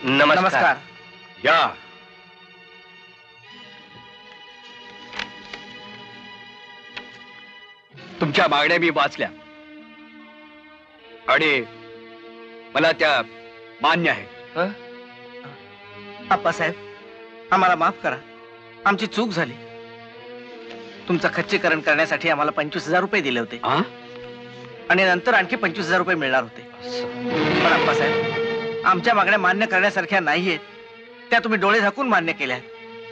नमस्कार. या. तुमच्या मागण्या मी वाचल्या आणि मला त्या मान्य आहे. आप्पासाहेब, आम्हाला माफ करा. आमची चूक झाली. तुमचं खच्चीकरण करण्यासाठी आम्हाला 25,000 रुपये दिले होते आणि नंतर आणखी 25,000 रुपये मिळणार होते. पण आप्पासाहेब, आमच्या मागण्या मान्य करण्यासारख्या नाहीयेत. त्या तुम्ही डोळे झाकून मान्य केल्या.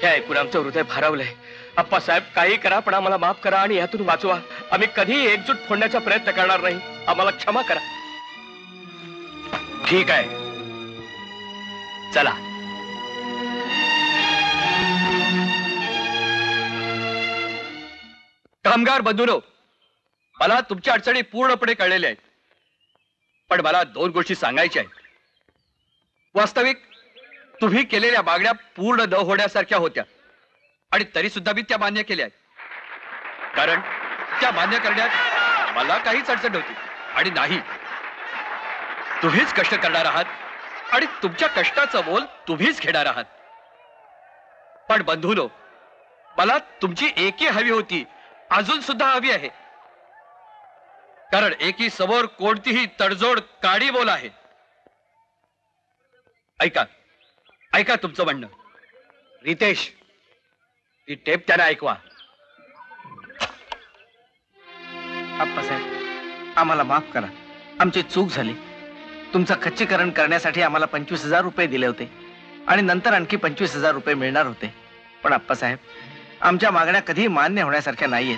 हे ऐकून आमचं हृदय भारावलंय. आप्पासाहेब, काही करा पण आम्हाला माफ करा आणि यातून वाचवा. आम्ही कधीही एकजूट फोडण्याचा प्रयत्न करणार नाही. आम्हाला क्षमा करा. ठीक आहे, चला. कामगार बंधूंनो, मला तुमच्या अडचणी पूर्णपणे कळलेल्या आहेत, पण मला 2 गोष्टी सांगायच्या आहेत. वास्तविक तुम्ही केलेल्या मागण्या पूर्ण न होण्यासारख्या होत्या आणि तरी सुद्धा मी त्या मान्य केल्या आहेत. कारण त्या मान्य करण्यात मला काहीच अडचण नव्हती. आणि नाही, तुम्हीच कष्ट करणार आहात आणि तुमच्या कष्टाचं मोल तुम्हीच घेणार आहात. पण बंधूनो, मला तुमची एकी हवी होती, अजून सुद्धा हवी आहे. कारण एकी समोर कोणतीही तडजोड काडीमोल आहे. ऐका ऐका तुमचं म्हणणं. रितेश, ती टेप त्याला ऐकवा. आप्पासाहेब, आम्हाला माफ करा. आमची चूक झाली. तुमचं खच्चीकरण करण्यासाठी आम्हाला 25,000 रुपये दिले होते आणि नंतर आणखी 25,000 रुपये मिळणार होते. पण आप्पासाहेब, आमच्या मागण्या कधी मान्य होण्यासारख्या नाहीयेत.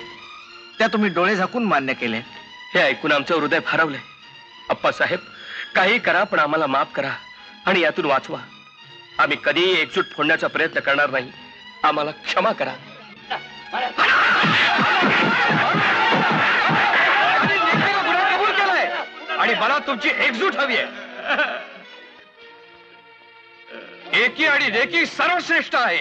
त्या तुम्ही डोळे झाकून मान्य केले. हे ऐकून आमचं हृदय भारावलंय. अप्पासाहेब, काही करा पण आम्हाला माफ करा आणि यातून वाचवा. आम्ही कधीही एकजूट फोडण्याचा प्रयत्न करणार नाही. आम्हाला क्षमा करा. गुन्हा कबूल केलाय आणि मला तुमची एकजूट हवी आहे. एकी आणि लेकी सर्वश्रेष्ठ आहे.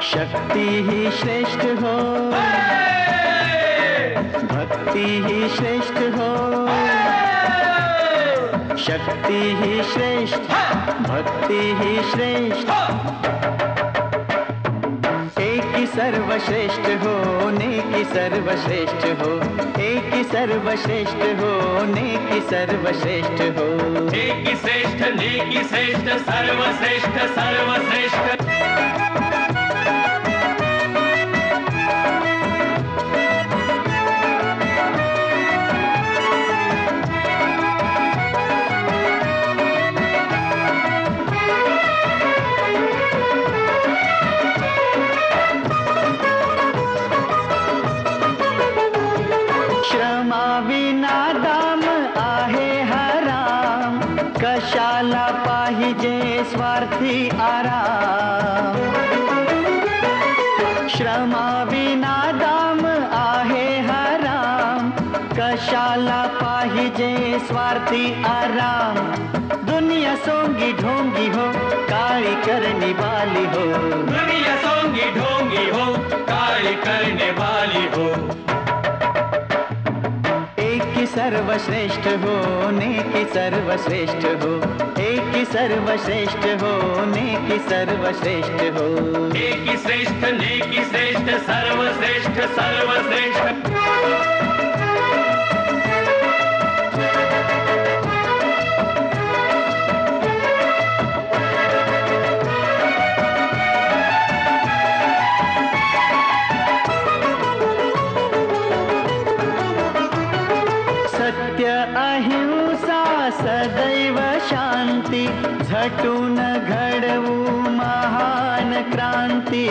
शक्ति ही श्रेष्ठ हो, भक्ति ही श्रेष्ठ हो. शक्ति ही श्रेष्ठ, भक्ति ही श्रेष्ठ. एक ही सर्वश्रेष्ठ हो, नेकी सर्वश्रेष्ठ हो. एक ही सर्वश्रेष्ठ हो, नेकी सर्वश्रेष्ठ हो. एक ही श्रेष्ठ, नेकी श्रेष्ठ, सर्वश्रेष्ठ सर्वश्रेष्ठ. कशाला पाहिजे स्वार्थी आराम. श्रमाविना दाम आहे हराम. कशाला पाहिजे स्वार्थी आराम. दुनिया सोंगी ढोंगी हो, काळी करणी वाली हो. दुनिया सोंगी ढोंगी हो, काळी करणे वाली हो. सर्वश्रेष्ठ हो, नेकी सर्वश्रेष्ठ हो. एक ही सर्वश्रेष्ठ हो, नेकी सर्वश्रेष्ठ हो. एक ही श्रेष्ठ, नेकी श्रेष्ठ, सर्वश्रेष्ठ सर्वश्रेष्ठ. सदैव शांती, झटून घडवू महान क्रांती.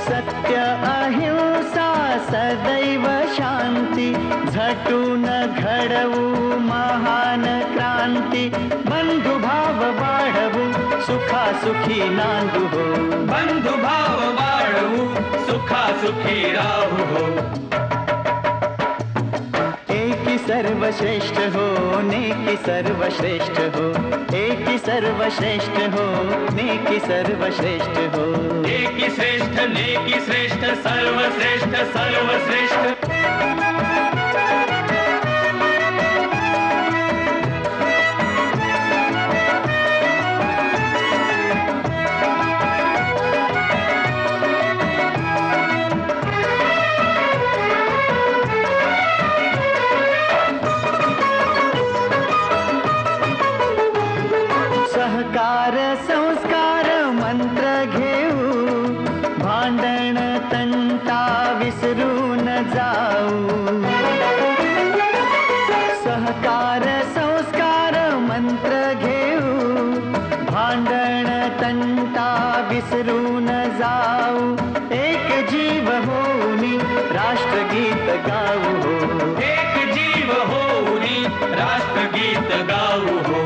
सत्य अहिंसा सदैव शांती, झटून घडवू महान क्रांती. बंधुभाव वाढवू, सुखासुखी नांदू हो. बंधुभाव वाढवू, सुखासुखी राहू हो. सर्वश्रेष्ठ हो, नेकी सर्वश्रेष्ठ हो. एक ही सर्वश्रेष्ठ हो, नेकी सर्वश्रेष्ठ हो. एक ही श्रेष्ठ, नेकी श्रेष्ठ, सर्वश्रेष्ठ सर्वश्रेष्ठ. विसरून जाऊ एक जीव होऊनी राष्ट्रगीत गाऊ हो एक जीव होऊनी राष्ट्रगीत गाऊ हो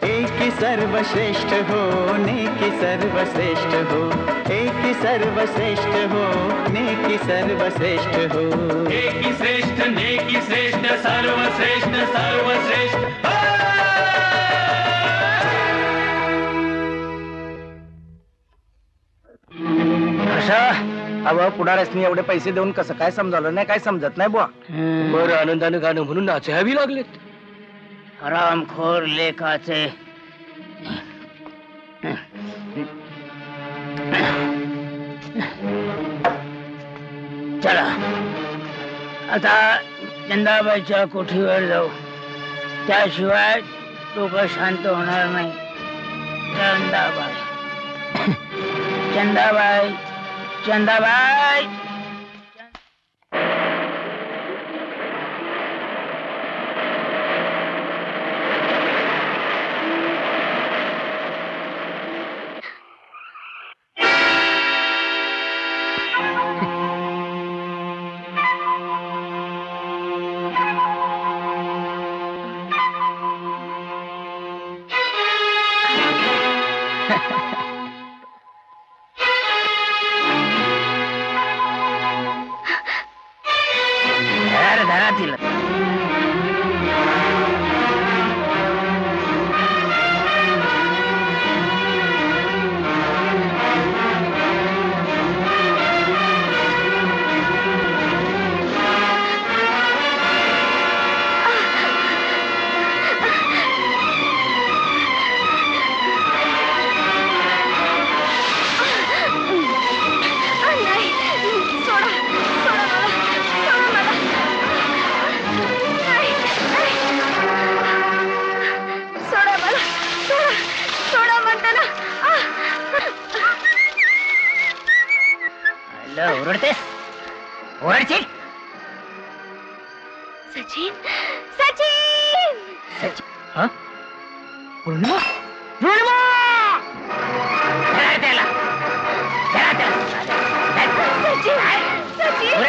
एकी सर्वश्रेष्ठ हो नेकी सर्वश्रेष्ठ हो एकी सर्वश्रेष्ठ हो नेकी सर्वश्रेष्ठ हो एकी श्रेष्ठ नेकी श्रेष्ठ सर्वश्रेष्ठ सर्वश्रेष्ठ अव पुढाऱ्यासनी एवढे पैसे देऊन कसं काय समजावलं नाही काय समजत नाही बुवा. बरं आनंदानं गाणं म्हणून नाचावी लागलेत. हरामखोर लेखाचे चला आता चंदाबाईच्या कोठीवर जाऊ, त्याशिवाय डोकं शांत होणार नाही. चंदाबाई चंदाबाई चंदाबाई घरातील ओरडतेस ओरडशील. सचिन सचिन सचिन हा पूर्णिमा पूर्णिमा त्याला सचिन सचिन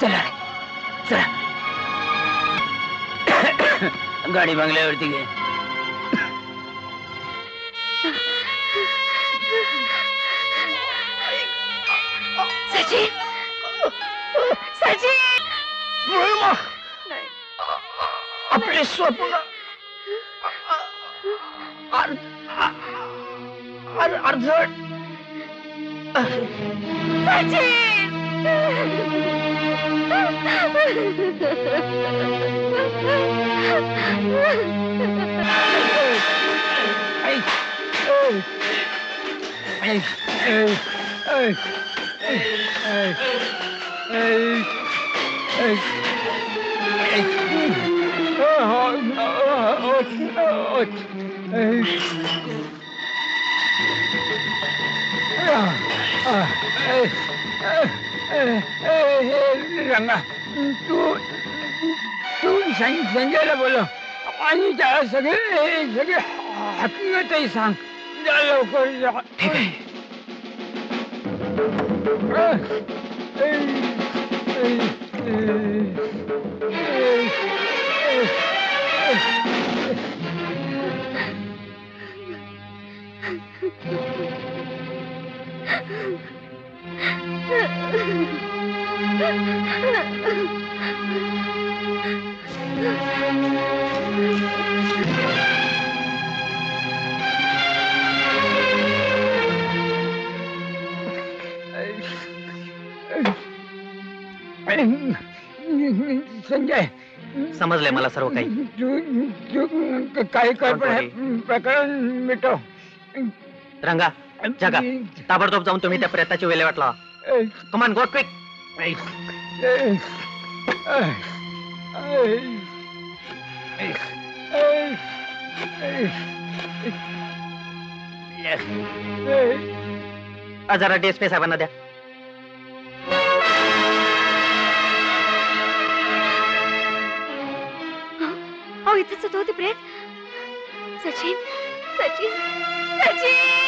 चला चला गाडी बंगल्यावरती घे. सचिन सचिन आपले स्वप्न अर्धवट रंगा तू संजयला बोलव आणि त्याला सगळे सगळे हकीकतही सांग. लवकर ठीक आहे. संजय समजलंय मला सर्व काही. तू काही कर पण हे प्रकरण मिटव. रंगा जगा ताबडतोब जाऊन तुम्ही त्या प्रयत्नाची विल्हेवाट लावा. कमान गो क्विक. जरा DSP साहेबांना द्या. अहो इथेच होतं होते प्रेत. सचिन सचिन सचिन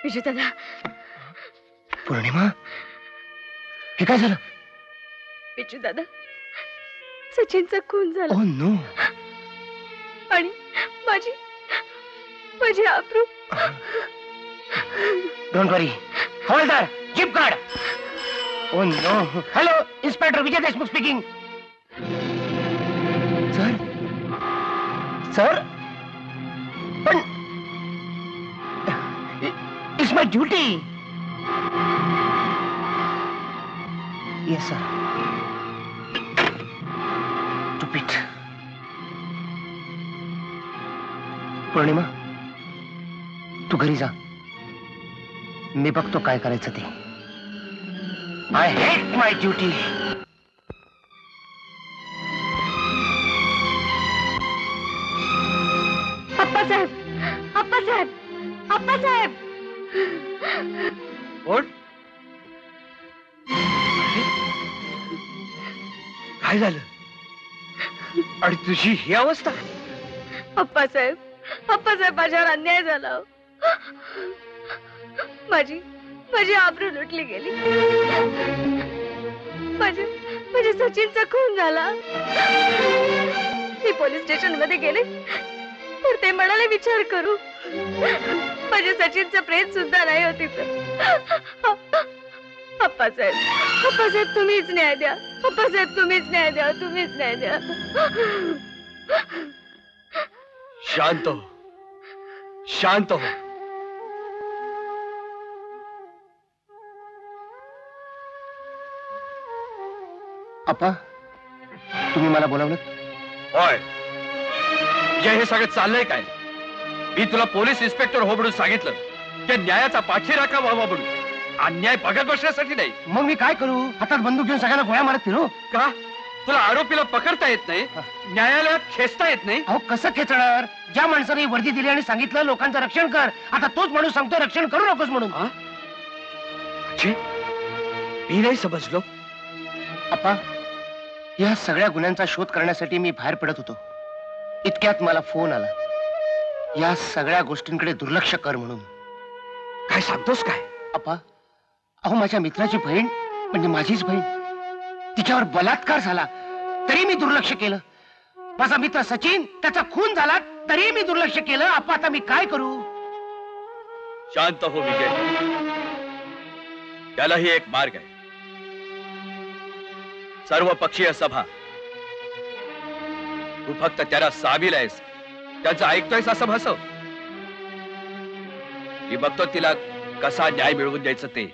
विजू दादा. पौर्णिमा हे काय झालं? विजू दादा सचिनचा खून झाला. Oh no. आणि माझी माझी आबरू. Don't worry. हवालदार जीप काढ. Oh no. Hello inspector Vijay Deshmukh speaking. Sir sir पण it's my duty. Yes sir. चुपीट. पौर्णिमा तू घरी जा. मी बघतो काय करायचं ते. I hate my duty. Appasaheb Appasaheb Appasaheb. कोण? काय झालं? आणि तुझी ही अवस्था? अप्पासाहेब माझ्यावर अन्याय झाला. माझी माझी आबरू लुटली गेली. माझ्या सचिनचा खून झाला. मी पोलीस स्टेशन मध्ये गेले तर ते म्हणाले विचार करू. माझ्या सचिनचं प्रेत सुद्धा नाही होती. अप्पासाहेब तुम्हीच न्याय द्या. अप्पासाहेब तुम्हीच न्याय द्या. तुम्हीच न्याय द्या. शांत हो. शांत हो. अप्पा तुम्ही मला बोलावलं? होय. हे सगळं चाललंय काय? मी तुला पोलीस इन्स्पेक्टर हो म्हणून सांगितलं. त्या न्यायाचा पाठीराखा व्हावा म्हणून. अन्याय बघत बसण्यासाठी नाही. मग मी काय करू? हातात बंदूक घेऊन सगळ्यांना गोळ्या मारत फिरू का? तुला आरोपीला पकडता येत नाही? न्यायालयात खेचता येत नाही? अहो कसं खेचणार? ज्या माणसाने वर्दी दिली आणि सांगितलं लोकांचं रक्षण कर, आता तोच माणूस सांगतो रक्षण करू नकोस म्हणून. मी नाही समजलो. अप्पा या सगळ्या गुन्ह्यांचा शोध करण्यासाठी मी बाहेर पडत होतो. इतक्यात मला फोन आला. या सगळ्या गोष्टींकडे दुर्लक्ष कर म्हणून. काय सांगतोस काय? अप्पा अहो माझ्या मित्राची बहीण म्हणजे माझीच बहीण, तिच्यावर बलात्कार झाला तरी मी दुर्लक्ष केलं. माझा मित्र सचिन त्याचा खून झाला तरी मी दुर्लक्ष केलं. अप्पा आता मी काय करू? शांत हो विजय. त्यालाही एक मार्ग आहे. सर्व पक्षीय सभा. तू फक्त त्याला सामील आहेस, त्याचं ऐकतोयस असं भासव. मी बघतो तिला कसा न्याय मिळवून द्यायचं ते.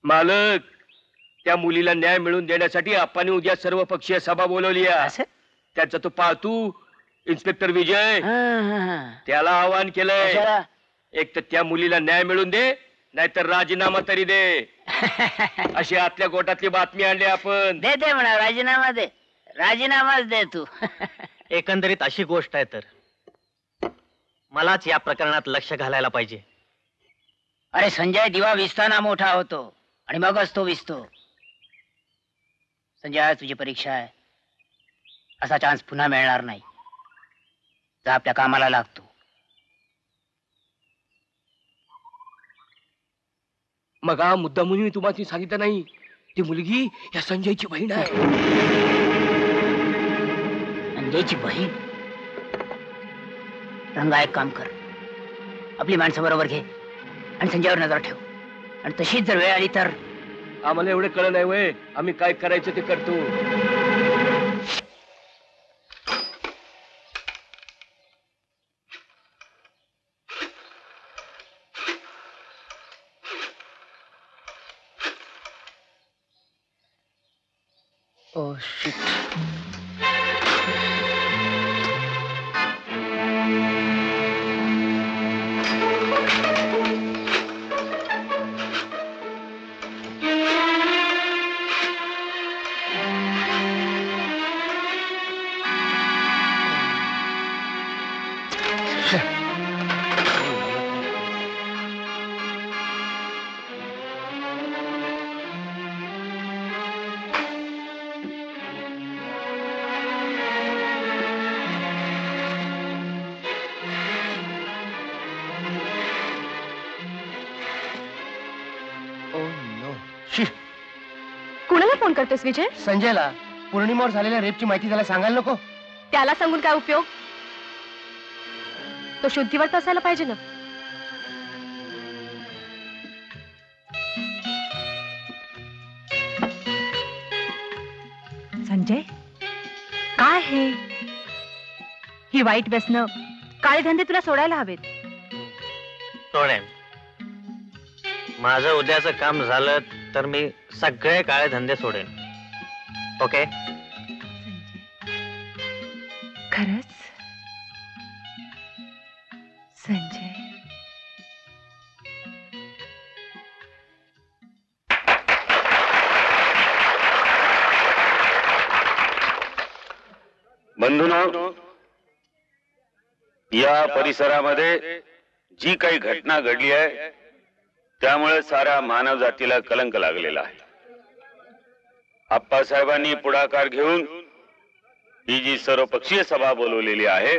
मालक त्या मुलीला न्याय मिळवून देण्यासाठी आपण उद्या सर्व पक्षीय सभा बोलवली आहे. त्याचं तो पाहतू इन्स्पेक्टर विजय त्याला आवाहन केलंय. एक तर त्या मुलीला न्याय मिळवून दे, नाहीतर राजीनामा तरी दे. अशी आतल्या गोटातली बातमी आणली आपण. दे दे म्हणा राजीनामा दे. राजीनामाच दे तू. एकंदरीत अशी गोष्ट आहे तर मलाच या प्रकरणात लक्ष घालायला पाहिजे. अरे संजय, दिवा विसताना मोठा होतो आणि मगच तो विसतो. संजय आज तुझी परीक्षा आहे. असा चान्स पुन्हा मिळणार नाही. जा आपल्या कामाला लागतो. मग हा मुद्दा म्हणून मी तुम्हाला सांगितलं नाही ती मुलगी या संजयची बहीण आहे. संजयची बहीण? रंगा, एक काम कर, आपली माणसं बरोबर घे आणि संजयवर नजर ठेव, आणि तशीच जर वेळ आली तर. आम्हाला एवढे कळ नाही वय, आम्ही काय करायचं ते करतो. Oh shit. कुणाला फोन करतोस विजय? संजयला. पौर्णिमावर झालेल्या रेपची माहिती त्याला सांगायला नको? त्याला सांगून काय उपयोग? तो शुद्धीवर तर असायला पाहिजे ना. संजय, काय हे? ही वाईट व्यसनं, काळे धंदे तुला सोडायला हवेत. सोडेन. माझं उद्याचं काम झालं तर मी सगळे काळे धंदे सोडेन. ओके? खरंच संजय? बंधूंनो, या परिसरामध्ये जी काही घटना घडली आहे त्यामुळे साऱ्या मानव जातीला कलंक लागलेला आहे. आप्पासाहेबांनी पुढाकार घेऊन ही जी सर्वपक्षीय सभा बोलवलेली आहे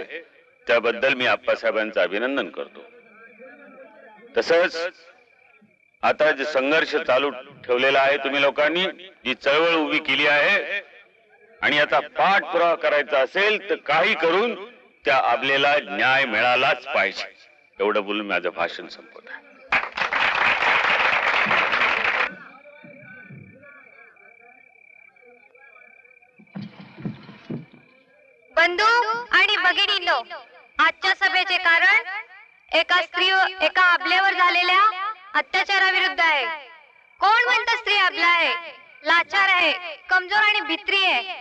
त्याबद्दल मी आप्पासाहेबांचं अभिनंदन करतो. तसंच आता जे संघर्ष चालू ठेवलेला आहे, तुम्ही लोकांनी जी चळवळ उभी केली आहे, आणि आता पाठपुरावा करायचा असेल तर काही करून त्या आबलेला न्याय मिळालाच पाहिजे. एवढं बोलून माझं भाषण संपवत आहे. बंधू आणि भगिनींनो, आजच्या सभेचे कारण एका आबल्यावर झालेल्या अत्याचाराविरुद्ध आहे. कोण म्हणतं स्त्री आबला आहे, लाचार आहे, कमजोर आणि भित्री आहे?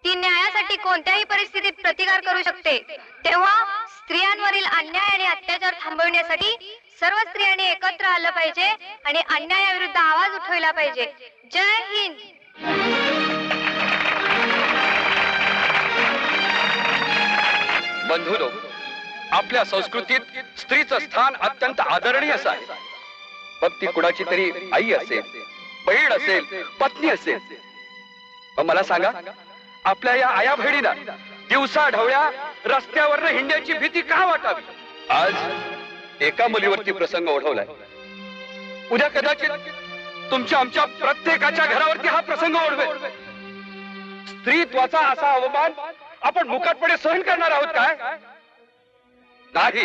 ती न्यायासाठी कोणत्याही परिस्थितीत प्रतिकार करू शकते. तेव्हा स्त्रियांवरील अन्याय आणि अत्याचार थांबवण्यासाठी सर्व स्त्रियांनी एकत्र आलं पाहिजे आणि अन्यायाविरुद्ध आवाज उठवला पाहिजे. जय हिंद. बंधूनो, आपल्या संस्कृतीत स्त्रीचं स्थान अत्यंत आदरणीय असं आहे. मग ती कुणाची तरी आई असेल, बहीण असेल, पत्नी असेल. मग मला सांगा, आपल्या या आया बहिणीला दिवसा ढवळ्या रस्त्यावरनं हिंड्याची भीती का वाटावी? आज एका मुलीवरती प्रसंग ओढवलाय, उद्या कदाचित तुमच्या आमच्या प्रत्येकाच्या घरावरती हा प्रसंग ओढवेल. स्त्रीत्वाचा असा अवमान आपण मुकाटपणे सहन करणार आहोत काय? नाही,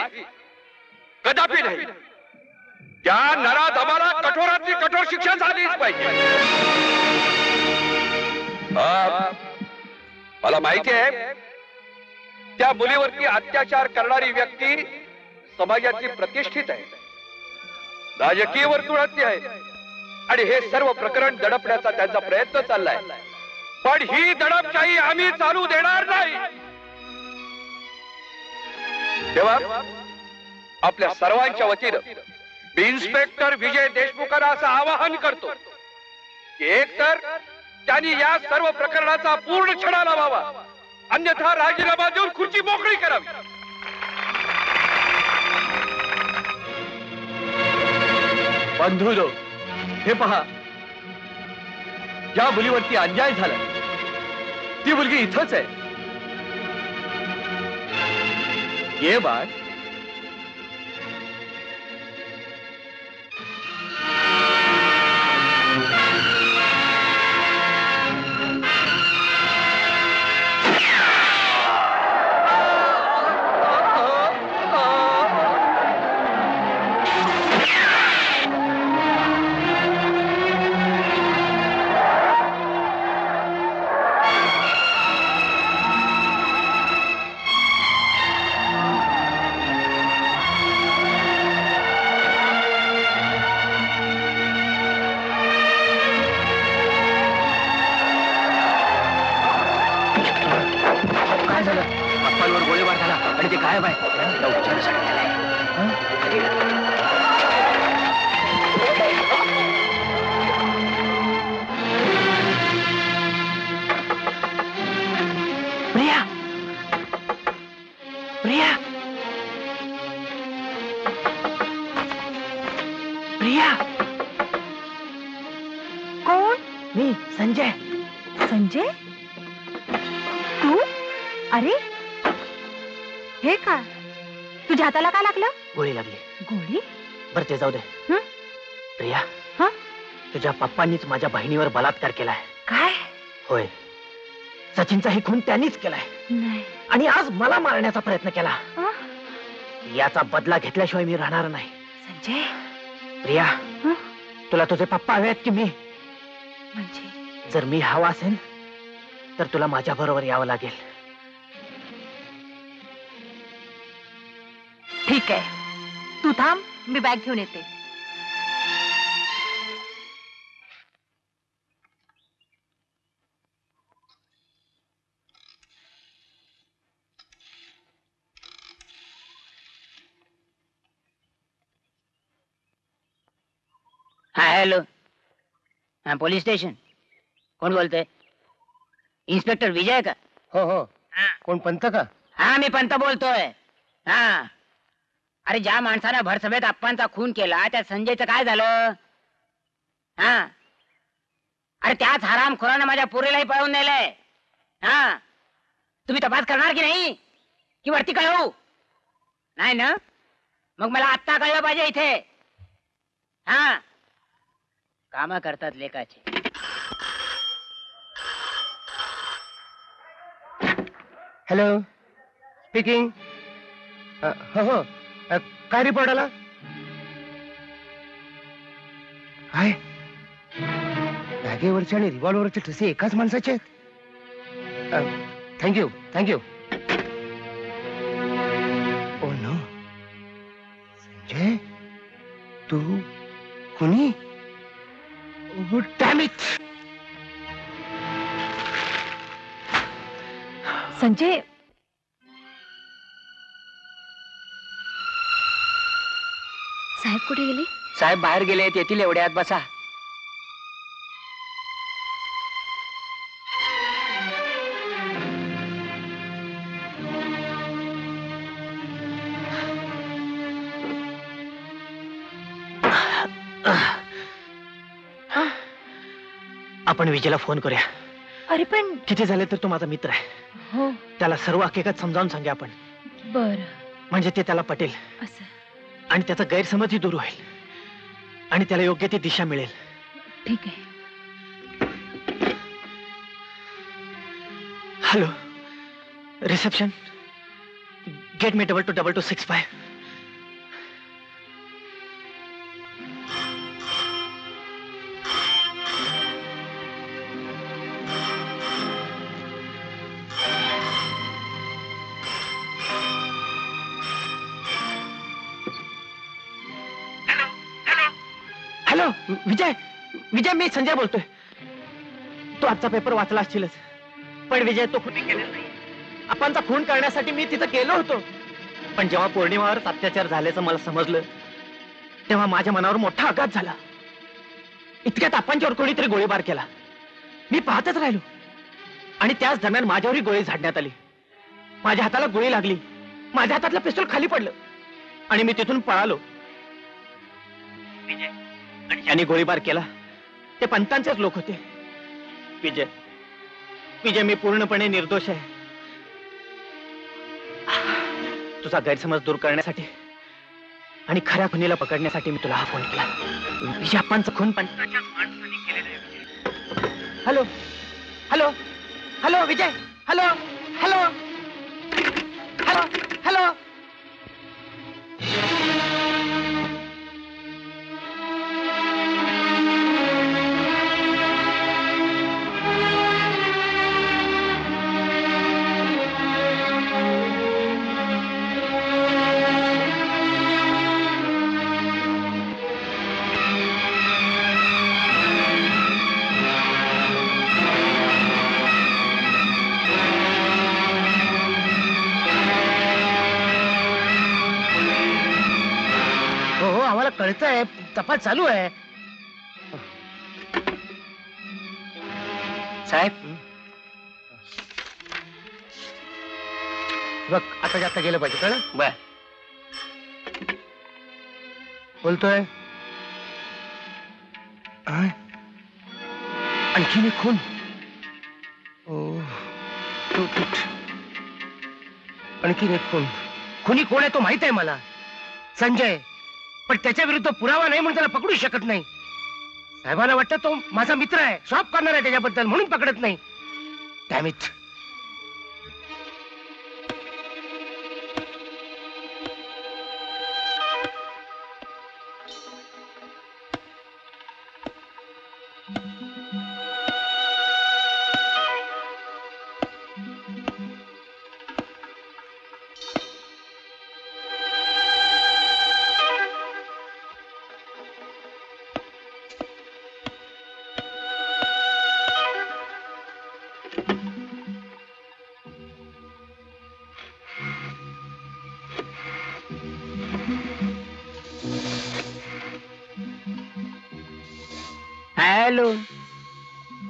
कदापि नाही. त्या नराधमाला कठोरातली कठोर शिक्षा झालीच पाहिजे. मला माहिती आहे, त्या मुलीवरती अत्याचार करणारी व्यक्ती समाजातली प्रतिष्ठित आहे, राजकीय वर्तुळातली आहे, आणि हे सर्व प्रकरण दडपण्याचा त्यांचा प्रयत्न चाललाय. पण ही दडपशाही आम्ही चालू देणार नाही. तेव्हा आपल्या सर्वांच्या वतीनं मी इन्स्पेक्टर विजय देशमुखांना असं आवाहन करतो की एकतर त्यांनी या सर्व प्रकरणाचा पूर्ण छडा लावावा, अन्यथा राजीनामा देऊन खुर्ची मोकळी करावी. बंधूनो, हे पहा, ज्या मुलीवरती अन्याय झाला ती मुलगी इथंच आहे. ये बाळ. साहेब आहे. तिला उपचारासाठी आलाय. प्रिया प्रिया प्रिया. कोण? मी संजय. संजय, तू? अरे हे काय, तुझ्या हाताला काय लागलं? गोळी लागली. गोळी? बरं ते जाऊ दे. प्रिया, तुझ्या पप्पांनीच माझ्या बहिणीवर बलात्कार केलाय. काय? होय, सचिनचाही खून त्यांनीच केलाय. नाही. आणि आज मला मारण्याचा प्रयत्न केला. याचा बदला घेतल्याशिवाय मी राहणार नाही. संजय. प्रिया, तुला तुझे पप्पा हवे आहेत की मी? म्हणजे जर मी हवा असेल तर तुला माझ्या बरोबर यावं लागेल. ठीक आहे, तू थांब, मी बॅग घेऊन येते. हा हॅलो, हा पोलीस स्टेशन. कोण बोलतोय? इन्स्पेक्टर विजय का? हो हो. कोण, पंत का? हा मी पंत बोलतोय. हा अरे, ज्या माणसानं भरसभेत आप्पांचा खून केला त्या संजयचं काय झालं? हा अरे, त्याच हरामखोरानं माझ्या पोरीलाही पळवून नेलंय. हा तुम्ही तपास करणार की नाही, की वरती कळवू? नाही ना, मग मला आत्ता कळलं पाहिजे इथे. हा काम करतात लेकाचे. Hello, speaking. हो हो. काय रिपोर्ट आला? काय, बॅगेवरचे आणि रिव्हॉल्वरचे ठसे एकाच माणसाचे आहेत? Thank you thank you. Oh no, Sanjay, तू कुणी? Damn it. संजय, साहेब कुठे गेले? साहेब बाहेर गेले, येतील एवढ्यात. बसा. आपण विजयला फोन करूया. अरे पण किती झाले तर तो माझा मित्र आहे. हो. त्याला सर्व हकीकत समजावून सांगा आपण. बर. म्हणजे ते त्याला पटेल असं. आणि त्याचा गैरसमजही दूर होईल आणि त्याला योग्य ती दिशा मिळेल. ठीक आहे. Hello, reception. Get me 222265. Hello Vijay, Vijay मी संजय बोलतोय. तू आजचा पेपर वाचला असशीलच, पण विजय तो खुनी केलेला नाही. आपणचा खून करण्यासाठी मी तिथं गेलो होतो, पण जेव्हा पौर्णिमावर अत्याचार झाल्याचं मला समजलं तेव्हा माझ्या मनावर मोठा आघात झाला. इतक्यात आपणच्यावर कोणीतरी गोळीबार केला. मी पाहतच राहिलो आणि त्याच दरम्यान माझ्यावरही गोळी झाडण्यात आली. माझ्या हाताला गोळी लागली, माझ्या हातातलं पिस्तूल खाली पडलं आणि मी तिथून पळालो. आणि ज्यांनी गोळीबार केला ते पंतांचेच लोक होते. विजय, विजय मी पूर्णपणे निर्दोष आहे. तुझा गैरसमज दूर करण्यासाठी आणि खऱ्या खुनीला पकडण्यासाठी मी तुला हा फोन केला. विजय, आपणचं खून पंतांच्याच माणसाने केलेलं आहे. हॅलो हॅलो हॅलो विजय, हॅलो हॅलो हॅलो हॅलो. कळतंय, तपास चालू आहे. साहेब बघ आता जास्त गेलं पाहिजे, कळलं? बर. बोलतोय आणखीन एक खून. आणखीन एक खून. खुनी कोण आहे तो माहित आहे मला, संजय. पण त्याच्या विरुद्ध पुरावा नाही म्हणून त्याला पकडू शकत नाही. साहेबांना वाटतं तो माझा मित्र आहे, शॉप करणार आहे त्याच्याबद्दल, म्हणून पकडत नाही. Dam it. हॅलो,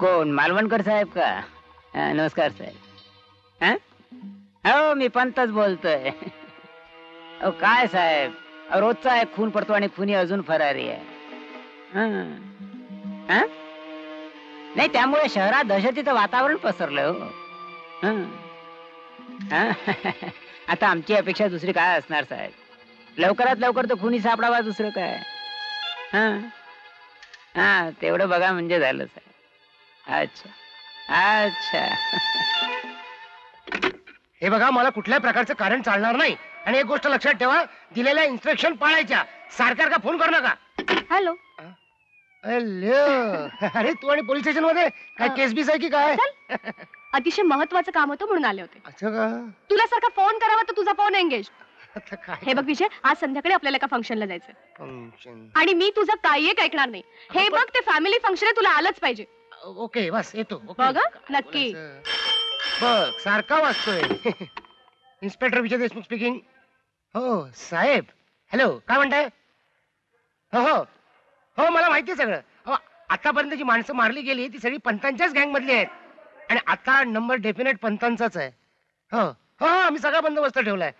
कोण? मालवणकर साहेब का? नमस्कार साहेब. हो मी पंतच बोलतोय. अहो काय साहेब, रोजचा एक खून पडतो आणि खुनी अजून फरारी आहे. नाही त्यामुळे शहरात दहशतीचं वातावरण पसरलं हो. आता आमची अपेक्षा दुसरी काय असणार साहेब? लवकरात लवकर तो खुनी सापडावा, दुसरं काय. हा तेवढं बघा म्हणजे झालं साहेब. अच्छा अच्छा. हे बघा, मला कुठल्याही प्रकारचं कारण चालणार नाही. आणि एक गोष्ट लक्षात ठेवा, दिलेल्या इन्स्ट्रक्शन पाळायच्या. सारखा फोन करू नका. हॅलो. अरे तू आणि पोलीस स्टेशन मध्ये काय केस बीस आहे की काय? अतिशय महत्वाचं काम होतं म्हणून आले होते. अच्छा का? तुला सारखा फोन करावा तर तुझा फोन एंगेज. हे बघ विजय, आज संध्याकाळी आपल्याला एका फंक्शनला जायचं. फंक्शन? आणि मी तुझं काही एक ऐकणार नाही. हे बघ, ते फॅमिली फंक्शन आहे, तुला आलंच पाहिजे. ओके बस येतो. बघ नक्की. बघ सारखा वाचतोय. Inspector Vijay Deshmukh speaking. हो साहेब. हॅलो, काय म्हणताय? हो हो हो मला माहिती आहे सगळं. आतापर्यंत जी माणसं मारली गेली ती सगळी पंतांच्याच गँग मधली आहेत. आणि आता नंबर डेफिनेट पंतांचाच आहे. हो हो आम्ही सगळा बंदोबस्त ठेवलाय.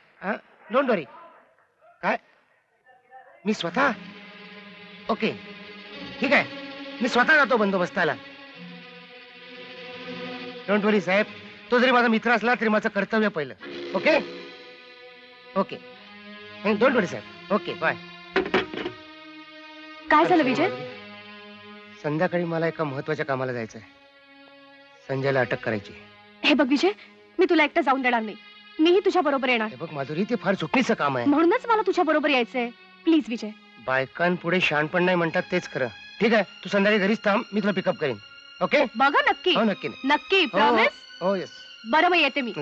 डोंट वरी. काय? मी स्वतः? ओके ठीक आहे, मी स्वतः जातो बंदोबस्ताला. डोंट वरी साहेब, तो जरी माझा मित्र असला तरी माझं कर्तव्य पहिलं. ओके ओके डोंट वरी साहेब. Okay bye. काय झालं विजय? संध्याकाळी मला एका महत्वाच्या कामाला जायचंय. संजयला अटक करायची. हे बघ विजय, मी तुला एकटं जाऊन देणार नाही. मीही तुझ्या बरोबर येणार. हे बघ माधुरी, ते फार चुकीचं काम आहे. म्हणूनच मला तुझ्या बरोबर यायचंय. प्लीज विजय. बायकांपुढे शहाणपण नाही म्हणतात तेच खरं. ठीक आहे, तू संध्याकाळी घरीच थांब, मी तुला पिकअप करेन. ओके? बघा नक्की. हो नक्की नक्की. प्रॉमिस? हो येस. बरं मग येते मी.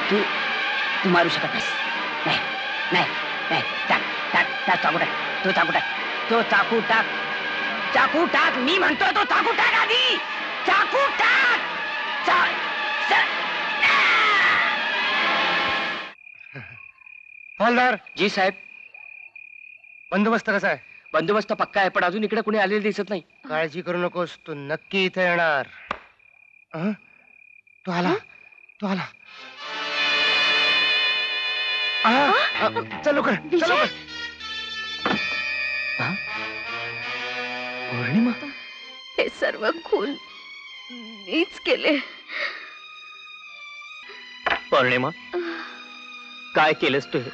तू मारू शकत नाहीस. नाही नाही नाही. टाक टाक टाक चाकू टाक. तो चाकू टाक. तो चाकू टाक. चाकू टाक. मी म्हणतो तो चाकू टाक आधी. चाकू टाक. हवालदार. जी साहेब. बंदोबस्त कसा आहे? बंदोबस्त पक्का आहे, पण अजून इकडे कुणी आलेलं दिसत नाही. काळजी करू नकोस, तू नक्की इथे येणार. तो आला. तो आला. चल लवकर, चल लवकर. पौर्णिमा, हे सर्व खून मीच केले. पौर्णिमा, काय केलंस तू हे?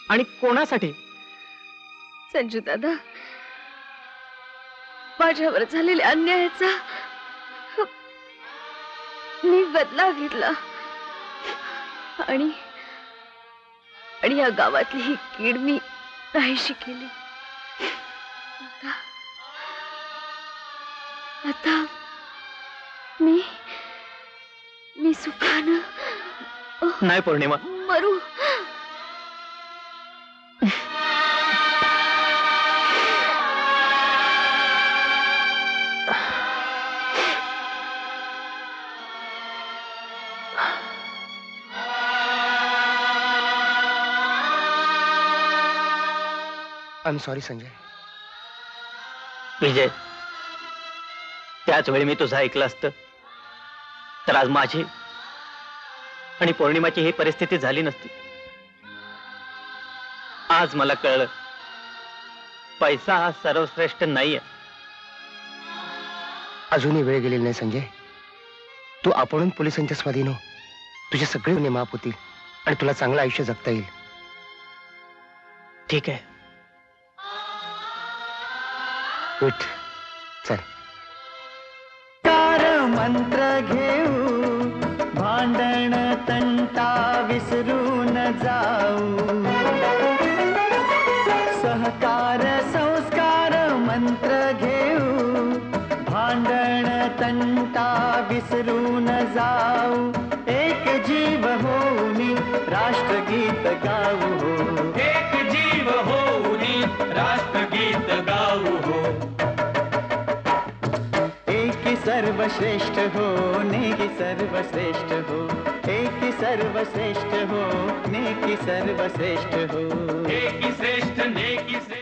आणि कोणासाठी? संजू दादा, माझ्यावर झालेल्या अन्यायाचा मी बदला घेतला. आणि या गावातली ही कीड मी नाहीशी केली. आता मी सुखानं नाही पौर्णिमा, मरू. I am sorry Sanjay. Vijay, त्याच वेळी मी तुझं ऐकलं असतं तर आज माझी आणि पौर्णिमाची ही परिस्थिती झाली नसती. आज मला कळलं, पैसा हा सर्वश्रेष्ठ नाहीये. अजूनही वेळ गेलेली नाही संजय. तू आपणहून पोलिसांच्या स्वाधीन हो. तुझे सगळे गुन्हे माफ होतील आणि तुला चांगलं आयुष्य जगता येईल. ठीक आहे. उठ, चल. मंत्र घेऊ, भांडण तंटा विसरून जाऊ. सहकार संस्कार मंत्र घेऊ, भांडण तंटा विसरून जाऊ. एक जीव होऊनी राष्ट्रगीत गाऊ हो. एक जीव होऊनी राष्ट्रगीत गाऊ हो. एकी सर्वश्रेष्ठ हो, नेकी सर्वश्रेष्ठ हो. एकी सर्वश्रेष्ठ हो, नेकी सर्वश्रेष्ठ हो. एकी श्रेष्ठ नेकी श्रेष्ठ